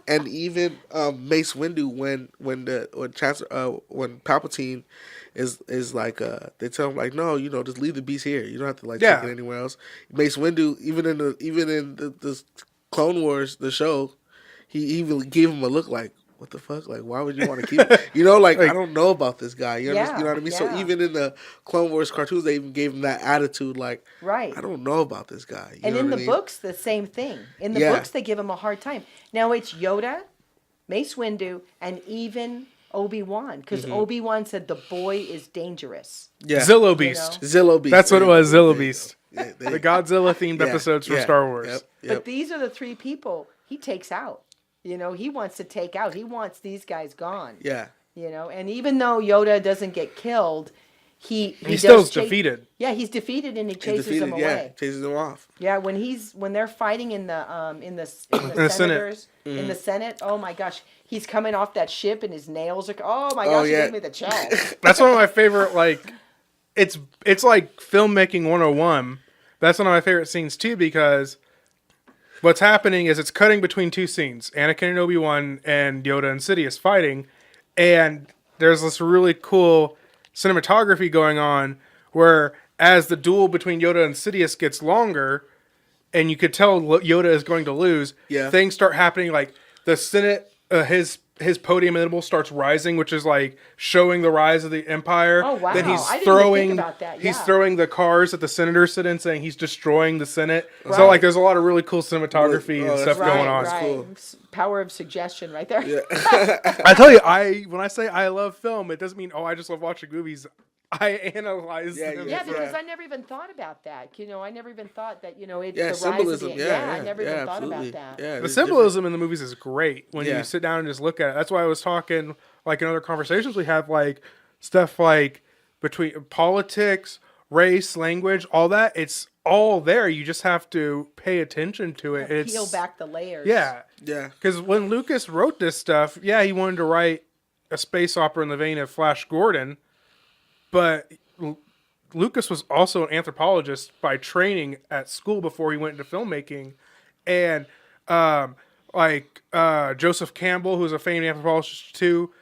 And even Mace Windu when Palpatine is like they tell him like, no, just leave the beast here. You don't have to take it anywhere else. Mace Windu even in the Clone Wars, the show, he even gave him a look like, what the fuck? Like, why would you want to keep it? I don't know about this guy. You know what I mean? Yeah. So even in the Clone Wars cartoons, they even gave him that attitude, like, I don't know about this guy. And in the books, the same thing. In the books, they give him a hard time. Now it's Yoda, Mace Windu, and even Obi-Wan. Because Obi-Wan said the boy is dangerous. Yeah. Zillo Beast. Zillo Beast. That's what it was, Zillo Beast. The Godzilla-themed episodes from Star Wars. Yep. But these are the three people he takes out. He wants to take out. He wants these guys gone. Yeah. And even though Yoda doesn't get killed, he still defeated. Yeah, he's defeated and he chases them away. Yeah, chases them off. Yeah, when they're fighting in the senators in the Senate. Oh my gosh, he's coming off that ship and his nails are. Oh my gosh, he gave me the chills. That's one of my favorite. It's like filmmaking 101. That's one of my favorite scenes too because what's happening is it's cutting between two scenes, Anakin and Obi-Wan and Yoda and Sidious fighting, and there's this really cool cinematography going on where as the duel between Yoda and Sidious gets longer, and you could tell Yoda is going to lose, things start happening like the Senate, his podium animal starts rising, which is like showing the rise of the Empire. Oh wow! Then he's I didn't throwing, even think about that. he's throwing the cars that the senators sit in, saying he's destroying the Senate. Right. So there's a lot of really cool cinematography and stuff going on. Right. Cool. Power of suggestion, right there. Yeah. I tell you, when I say I love film, it doesn't mean I just love watching movies. I analyze them. Yeah, because I never even thought about that. I never even thought that, it's the symbolism. Rise of the... I never even thought about that. Yeah, the symbolism in the movies is great when you sit down and just look at it. That's why I was talking, in other conversations we have, stuff between politics, race, language, all that. It's all there. You just have to pay attention to it. Peel back the layers. Yeah. Yeah. Because when Lucas wrote this stuff, he wanted to write a space opera in the vein of Flash Gordon. But Lucas was also an anthropologist by training at school before he went into filmmaking. And Joseph Campbell, who's a famed anthropologist too,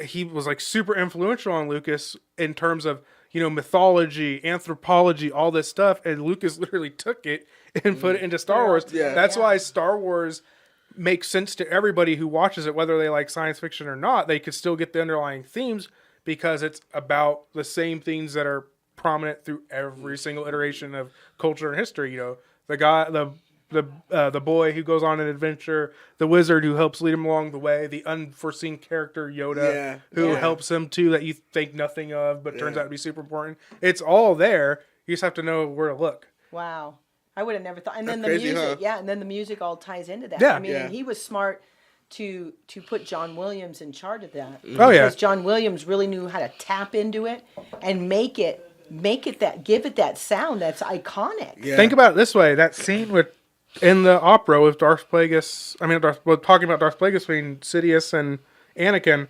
he was super influential on Lucas in terms of, mythology, anthropology, all this stuff. And Lucas literally took it and put it into Star Wars. Yeah. That's why Star Wars makes sense to everybody who watches it, whether they like science fiction or not. They could still get the underlying themes, because it's about the same themes that are prominent through every single iteration of culture and history. The guy, the boy who goes on an adventure, the wizard who helps lead him along the way, the unforeseen character Yoda who helps him too that you think nothing of but turns out to be super important. It's all there. You just have to know where to look. Wow, I would have never thought. And then the music, and then the music all ties into that. Yeah. I mean, he was smart to put John Williams in charge of that. Oh yeah, because John Williams really knew how to tap into it and give it that sound that's iconic. Yeah. Think about it this way: that scene in the opera with Darth Plagueis. Talking about Darth Plagueis between Sidious and Anakin.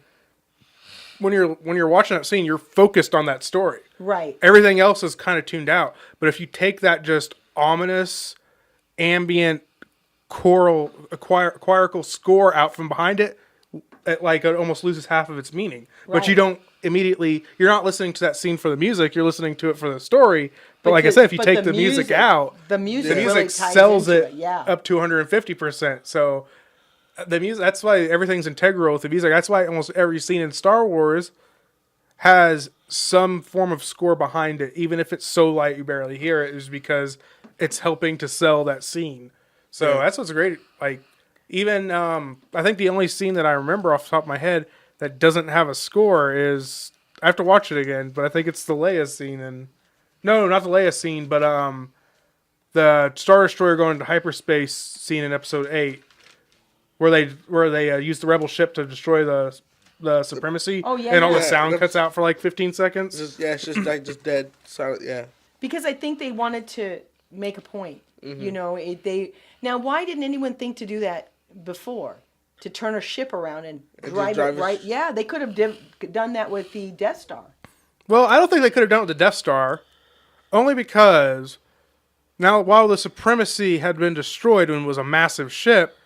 When you're watching that scene, you're focused on that story. Right. Everything else is kind of tuned out. But if you take that just ominous, ambient choirical score out from behind it, it almost loses half of its meaning. Right. But you don't immediately, you're not listening to that scene for the music, you're listening to it for the story. But like I said, if you take the music out, the music really sells it up to 150%. So the music, that's why everything's integral with the music. That's why almost every scene in Star Wars has some form of score behind it, even if it's so light you barely hear it, is because it's helping to sell that scene. So that's what's great. Even I think the only scene that I remember off the top of my head that doesn't have a score is, I have to watch it again, but I think it's the Leia scene. No, not the Leia scene, but the Star Destroyer going into hyperspace scene in Episode 8. where they use the rebel ship to destroy the supremacy. Oh, yeah, and all yeah. the sound cuts out for like 15 seconds. It's just like just dead silent. Yeah. Because I think they wanted to make a point. You know, now why didn't anyone think to do that before? To turn a ship around and drive it right? Yeah, they could have done that with the Death Star. Well, I don't think they could have done it with the Death Star, only because now while the supremacy had been destroyed and was a massive ship,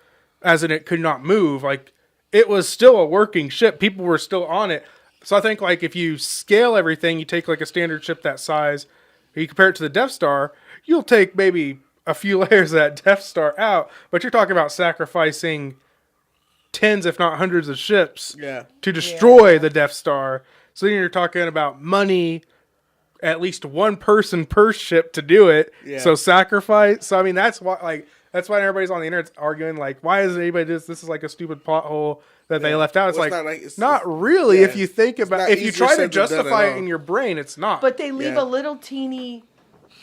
as in it could not move, like it was still a working ship. People were still on it. So I think like if you scale everything, you take like a standard ship that size, you compare it to the Death Star, you'll take maybe a few layers of that Death Star out, but you're talking about sacrificing tens, if not hundreds of ships to destroy the Death Star. So then you're talking about money, at least one person per ship to do it. Yeah. So sacrifice. So I mean, that's why everybody's on the internet arguing like, why isn't anybody do this? This is like a stupid plot hole that they left out. It's it's not really. If you think about, if you try to justify it in your brain, it's not. But they leave a little teeny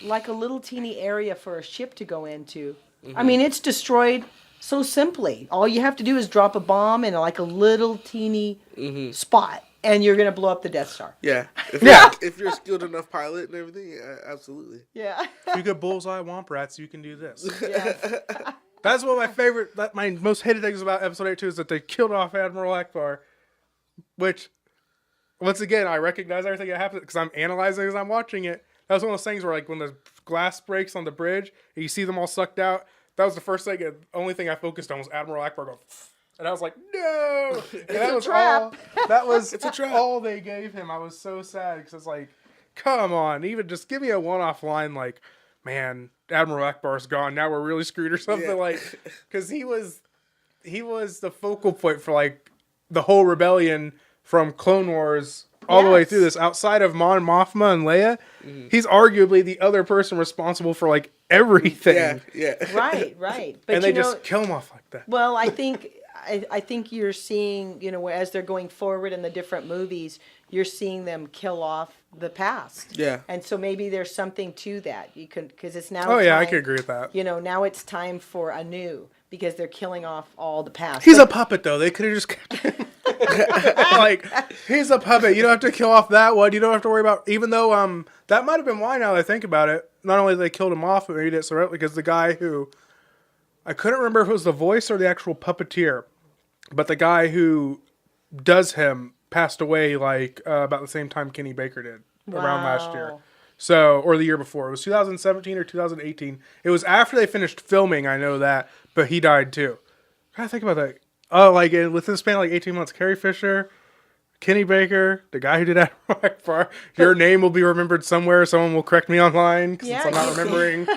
area for a ship to go into. I mean, it's destroyed so simply. All you have to do is drop a bomb in like a little teeny spot, and you're gonna blow up the Death Star. Yeah. If you're a skilled enough pilot and everything, absolutely. Yeah. If you get bullseye womp rats, you can do this. Yeah. That's one of my most hated things about Episode 8 is that they killed off Admiral Akbar, which, once again, I recognize everything that happens because I'm analyzing as I'm watching it. That was one of those things where, like, when the glass breaks on the bridge and you see them all sucked out, that was the first thing, the only thing I focused on was Admiral Akbar going, and I was like, no! And that was trap. It's a trap. All they gave him. I was so sad because it's like, come on, even just give me a one-off line like, man, Admiral Akbar's gone. Now we're really screwed or something like, because he was the focal point for like the whole rebellion from Clone Wars all the way through this. Outside of Mon Mothma and Leia, he's arguably the other person responsible for like everything. Yeah. Right. But and they just kill him off like that. Well, I think you're seeing, as they're going forward in the different movies, you're seeing them kill off the past. Yeah. And so maybe there's something to that. You could, because it's now. Oh yeah, I could agree with that. Now it's time for a new, because they're killing off all the past. He's a puppet though. They could have just kept him. Like, he's a puppet. You don't have to kill off that one. You don't have to worry about, even though that might have been why, now that I think about it, not only they killed him off, but maybe did it so because the guy who, I couldn't remember if it was the voice or the actual puppeteer, but the guy who does him passed away like about the same time Kenny Baker did, around last year. So, or the year before. It was 2017 or 2018. It was after they finished filming, I know that, but he died too. I gotta think about that. Oh, like within the span of like 18 months, Carrie Fisher, Kenny Baker, the guy who did Admiral Akbar. Your name will be remembered somewhere. Someone will correct me online since I'm not remembering.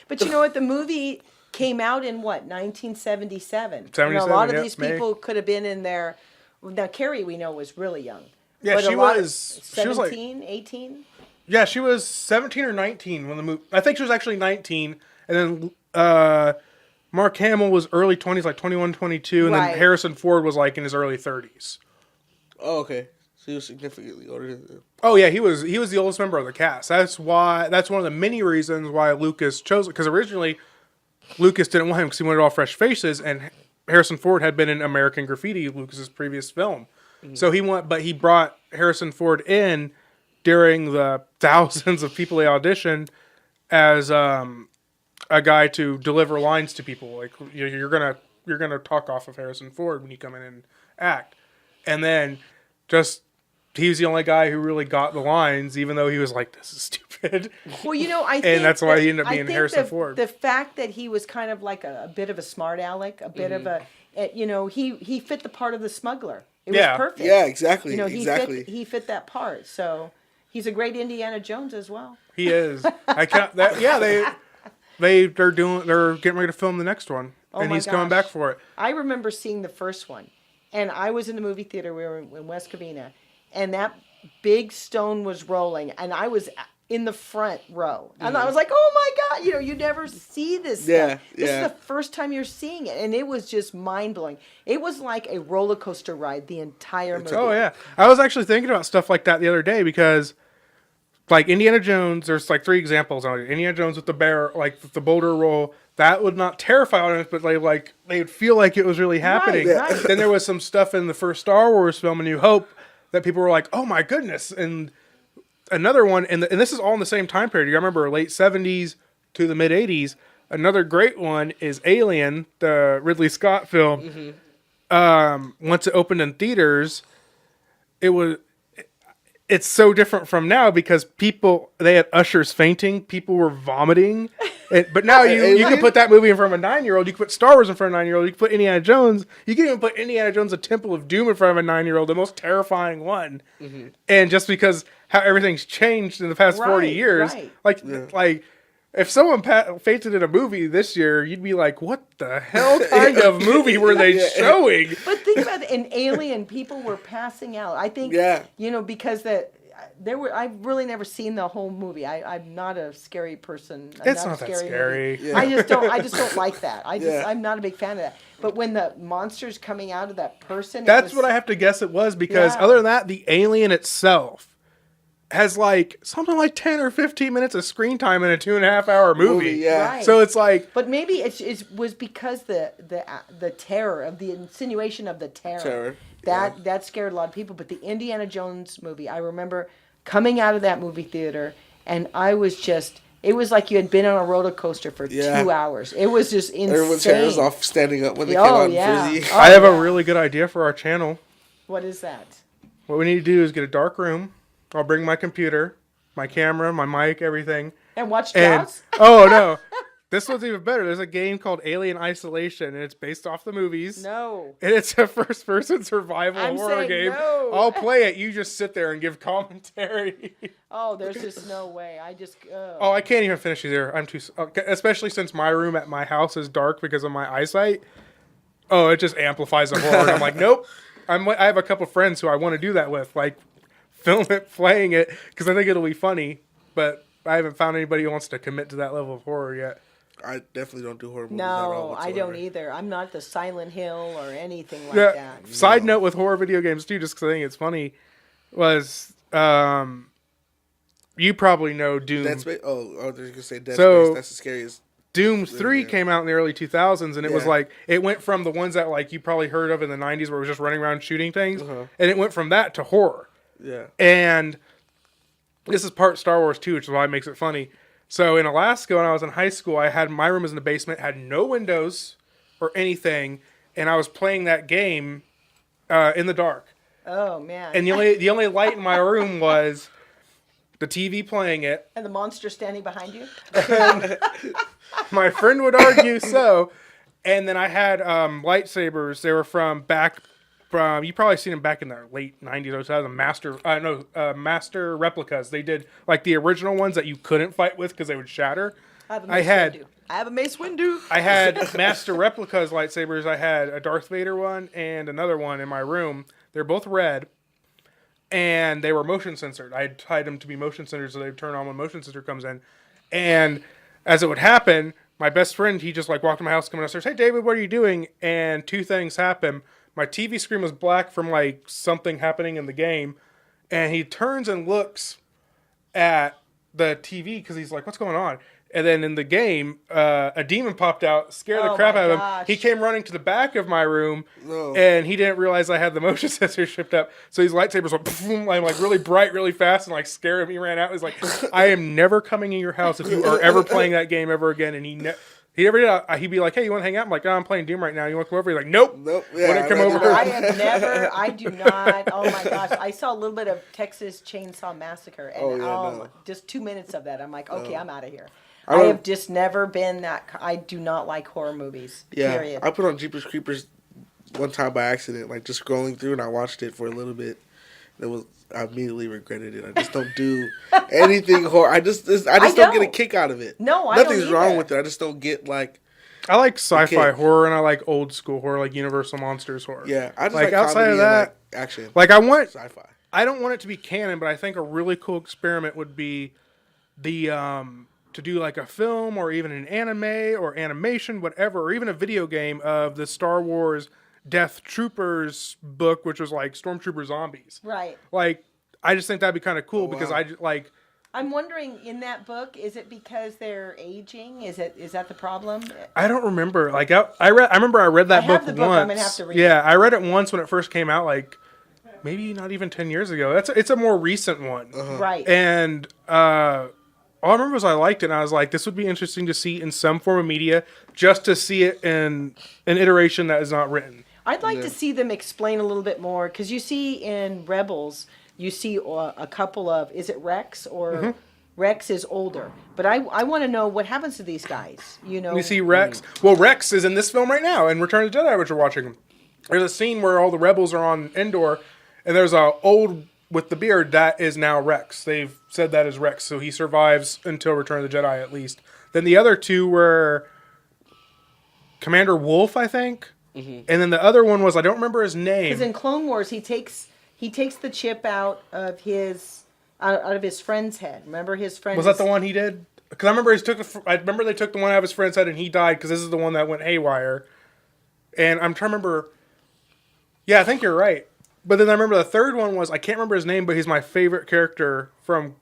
But you know what? The movie came out in what, 1977. A lot of these people could have been in there. Now, Carrie, we know, was really young. Yeah, but she was 17, 18? Yeah, she was 17 or 19 when the movie. I think she was actually 19. And then Mark Hamill was early 20s, like 21, 22. And then Harrison Ford was like in his early 30s. Oh, okay. So he was significantly older than them. Oh, yeah, he was the oldest member of the cast. That's one of the many reasons why Lucas chose it. Because originally, Lucas didn't want him because he wanted all fresh faces. And Harrison Ford had been in American Graffiti, Lucas's previous film. Mm-hmm. So but he brought Harrison Ford in during the thousands of people they auditioned as a guy to deliver lines to people. Like, you're gonna talk off of Harrison Ford when you come in and act. And then he was the only guy who really got the lines, even though he was like, this is stupid. Well, I think and that's why he ended up being Harrison Ford. The fact that he was kind of like a bit of a smart aleck, a bit of a, he fit the part of the smuggler. It was perfect. Yeah, exactly. He fit that part. So he's a great Indiana Jones as well. He is. I can't. They're getting ready to film the next one, and he's coming back for it. I remember seeing the first one, and I was in the movie theater. We were in West Covina, and that big stone was rolling, and I was in the front row, and I was like, "Oh my God!" You never see this stuff. This is the first time you're seeing it, and it was just mind blowing. It was like a roller coaster ride the entire movie. Oh yeah, I was actually thinking about stuff like that the other day because, like Indiana Jones, there's like 3 examples on it. Indiana Jones with the bear, like the boulder roll, that would not terrify audience, but they would feel like it was really happening. Right. Then there was some stuff in the first Star Wars film, A New Hope, that people were like, "Oh my goodness!" And another one, and this is all in the same time period. You remember late 70s to the mid 80s. Another great one is Alien, the Ridley Scott film. Once it opened in theaters, it's so different from now because they had ushers fainting, people were vomiting. But now you can put that movie in front of a 9-year-old. You can put Star Wars in front of a 9-year-old. You can put Indiana Jones. You can even put Indiana Jones: The Temple of Doom in front of a 9-year-old, the most terrifying one. And just because how everything's changed in the past 40 years, like if someone fainted in a movie this year, you'd be like, what the hell kind of movie were they showing? But think about it. In Alien, people were passing out. I think, because I've really never seen the whole movie. I'm not a scary person. It's not that scary. Yeah. I just don't like that. I'm not a big fan of that. But when the monster's coming out of that person, that's what I have to guess it was, because other than that, the alien itself has something like 10 or 15 minutes of screen time in a 2.5-hour movie. Yeah. Right. So it's like, but maybe it was because the terror of the insinuation of the terror. That scared a lot of people. But the Indiana Jones movie, I remember coming out of that movie theater, and I was just, it was like you had been on a roller coaster for 2 hours. It was just insane. Everyone's hair was off standing up when they came out in Frizzy. I have a really good idea for our channel. What is that? What we need to do is get a dark room. I'll bring my computer, my camera, my mic, everything. And watch Jaws? Oh, no. This one's even better. There's a game called Alien Isolation, and it's based off the movies. No. And it's a first-person survival horror game. No. I'll play it. You just sit there and give commentary. Oh, there's just no way. I can't even finish either. I'm too... Especially since my room at my house is dark because of my eyesight. Oh, it just amplifies the horror. And I'm like, nope. I have a couple friends who I want to do that with. Film it, playing it, because I think it'll be funny. But I haven't found anybody who wants to commit to that level of horror yet. I definitely don't do horror movies. No, I don't either. I'm not the Silent Hill or anything like that. Side note with horror video games too, just because I think it's funny, was you probably know Doom. Dead Space. Oh, they're gonna say Dead Space. That's the scariest. Doom 3 came out in the early 2000s, and it was it went from the ones that you probably heard of in the 90s, where it was just running around shooting things, and it went from that to horror. Yeah. And this is part Star Wars too, which is why it makes it funny. So in Alaska, when I was in high school, my room was in the basement, had no windows or anything, and I was playing that game in the dark. Oh man! And the only light in my room was the TV playing it, and the monster standing behind you. My friend would argue so. And then I had lightsabers. They were from you probably seen them back in the late 90s or 2000. Master replicas. They did the original ones that you couldn't fight with because they would shatter. I have a Mace Windu. I had Master replicas lightsabers. I had a Darth Vader one and another one in my room. They're both red, and they were motion censored. I tied them to be motion censored so they'd turn on when motion sensor comes in. And as it would happen, my best friend, he just walked to my house, coming downstairs. Hey David, what are you doing? And two things happened. My TV screen was black from something happening in the game, and he turns and looks at the TV because he's like, "What's going on?" And then in the game, a demon popped out, scared the crap out of him. He came running to the back of my room, and he didn't realize I had the motion sensor shipped up. So these lightsabers went boom, really bright, really fast, and scared him. He ran out. He's like, "I am never coming in your house if you are ever playing that game ever again." And he never did. He'd be like, "Hey, you want to hang out?" I'm like, "Oh, I'm playing Doom right now. You want to come over?" He's like, "Nope." Yeah, wouldn't come over. I do not. Oh my gosh. I saw a little bit of Texas Chainsaw Massacre, and just 2 minutes of that. I'm like, okay, I'm out of here. I have just never been that. I do not like horror movies. Yeah, period. I put on Jeepers Creepers one time by accident, just scrolling through, and I watched it for a little bit. I immediately regretted it. I just don't do anything horror. I just don't get a kick out of it. No, nothing's wrong with it. I just don't get I like sci-fi horror, and I like old school horror, like Universal Monsters horror. Yeah, I just like outside of that action. I want sci-fi. I don't want it to be canon, but I think a really cool experiment would be to do a film or even an anime or animation, whatever, or even a video game of the Star Wars Death Troopers book, which was Stormtrooper Zombies. Right. I just think that'd be kind of cool because I I'm wondering, in that book, is it because they're aging? Is that the problem? I don't remember. Like I remember I read that book have the book. once. I'm gonna have to read it. I read it once when it first came out. Like maybe not even 10 years ago. It's a more recent one. Right. And all I remember was I liked it. And I was like, this would be interesting to see in some form of media, just to see it in an iteration that is not written. I'd like to see them explain a little bit more, because you see in Rebels, you see a couple of, is it Rex or Rex is older, but I want to know what happens to these guys. You know, You see Rex. Well, Rex is in this film right now in Return of the Jedi, which we're watching. There's a scene where all the rebels are on Endor, and there's a old with the beard that is now Rex. They've said that is Rex, so he survives until Return of the Jedi at least. Then the other two were Commander Wolf, I think, and then the other one was, I don't remember his name. because in Clone Wars he takes the chip out of his friend's head. Remember his friend Was that the one he did? Because I remember I remember they took the one out of his friend's head and he died, because this is the one that went haywire. And I'm trying to remember. Yeah, I think you're right. But then I remember the third one was, I can't remember his name, but he's my favorite character from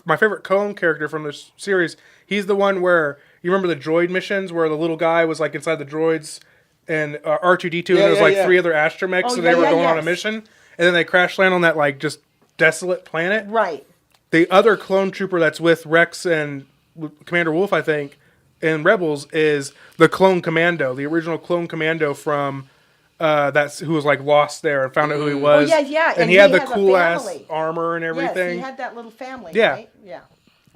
my favorite clone character from this series. He's the one where you remember the droid missions where the little guy was like inside the droids and R2D2 and there was like three other astromechs, so they were going on a mission, and then they crash land on that like just desolate planet. Right. The other clone trooper that's with Rex and Commander Wolf, I think, in Rebels is the Clone Commando, the original Clone Commando from that's who was like lost there and found out who he was. Oh yeah. And he had the cool ass armor and everything. Yes, he had that little family. Yeah. Right? Yeah.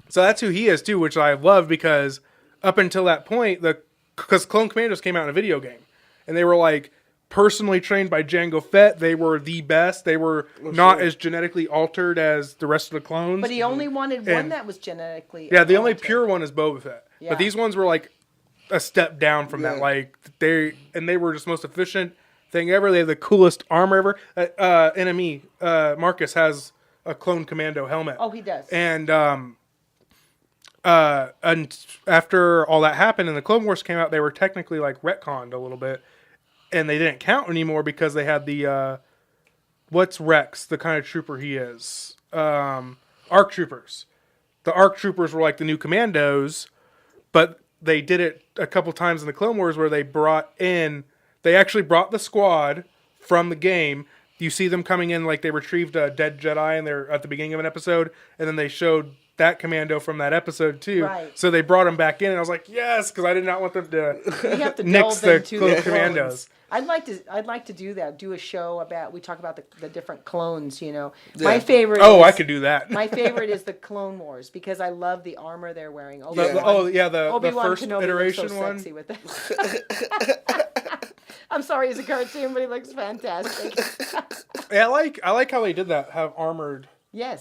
So that's who he is too, which I love, because up until that point, because Clone Commandos came out in a video game, and they were like personally trained by Jango Fett. They were the best. They were not as genetically altered as the rest of the clones. But he only wanted one that was genetically. Yeah, the only pure one is Boba Fett. Yeah. But these ones were like a step down from that. Like they were just most efficient thing ever. They have the coolest armor ever. Enemy Marcus has a Clone Commando helmet. Oh, he does. And after all that happened and the Clone Wars came out, they were technically like retconned a little bit, and they didn't count anymore because they had the what's Rex, the kind of trooper he is, ARC troopers. The ARC troopers were like the new commandos, but they did it a couple times in the Clone Wars where they actually brought the squad from the game. You see them coming in like they retrieved a dead Jedi and they're at the beginning of an episode, and then they showed that commando from that episode too. Right. So they brought him back in, and I was like, yes, because I did not want them to We have to nix delve the into clone the commandos. clones. I'd like to do that. Do a show we talk about the different clones. You know, my favorite. I could do that. My favorite is the Clone Wars, because I love the armor they're wearing. The Obi-Wan first Kenobi iteration looks so one. sexy with it. I'm sorry, he's a cartoon, but he looks fantastic. Yeah, I like how they did that. Have armored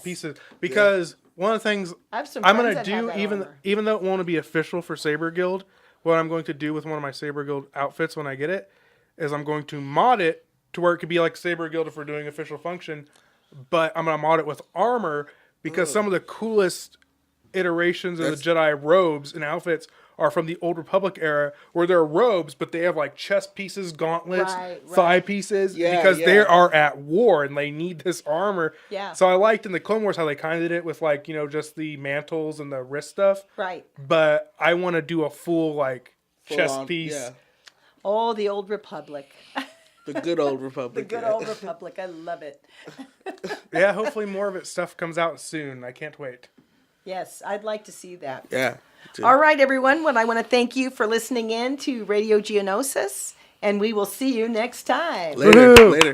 pieces, because one of the things I have some I'm friends gonna that do, have that armor. even though it won't be official for Saber Guild, what I'm going to do with one of my Saber Guild outfits when I get it is I'm going to mod it to where it could be like Saber Guild if we're doing official function, but I'm gonna mod it with armor, because some of the coolest iterations of the Jedi robes and outfits are from the Old Republic era, where they're robes, but they have like chest pieces, gauntlets, thigh pieces, because they are at war and they need this armor. Yeah. So I liked in the Clone Wars how they kind of did it with like, just the mantles and the wrist stuff. Right. But I want to do a full like chest on, piece. yeah. Oh, the Old Republic. The good old Republic. The good old Republic. I love it. Yeah, hopefully more of it stuff comes out soon. I can't wait. Yes, I'd like to see that. Yeah. All right, everyone. Well, I want to thank you for listening in to Radio Geonosis, and we will see you next time. Later.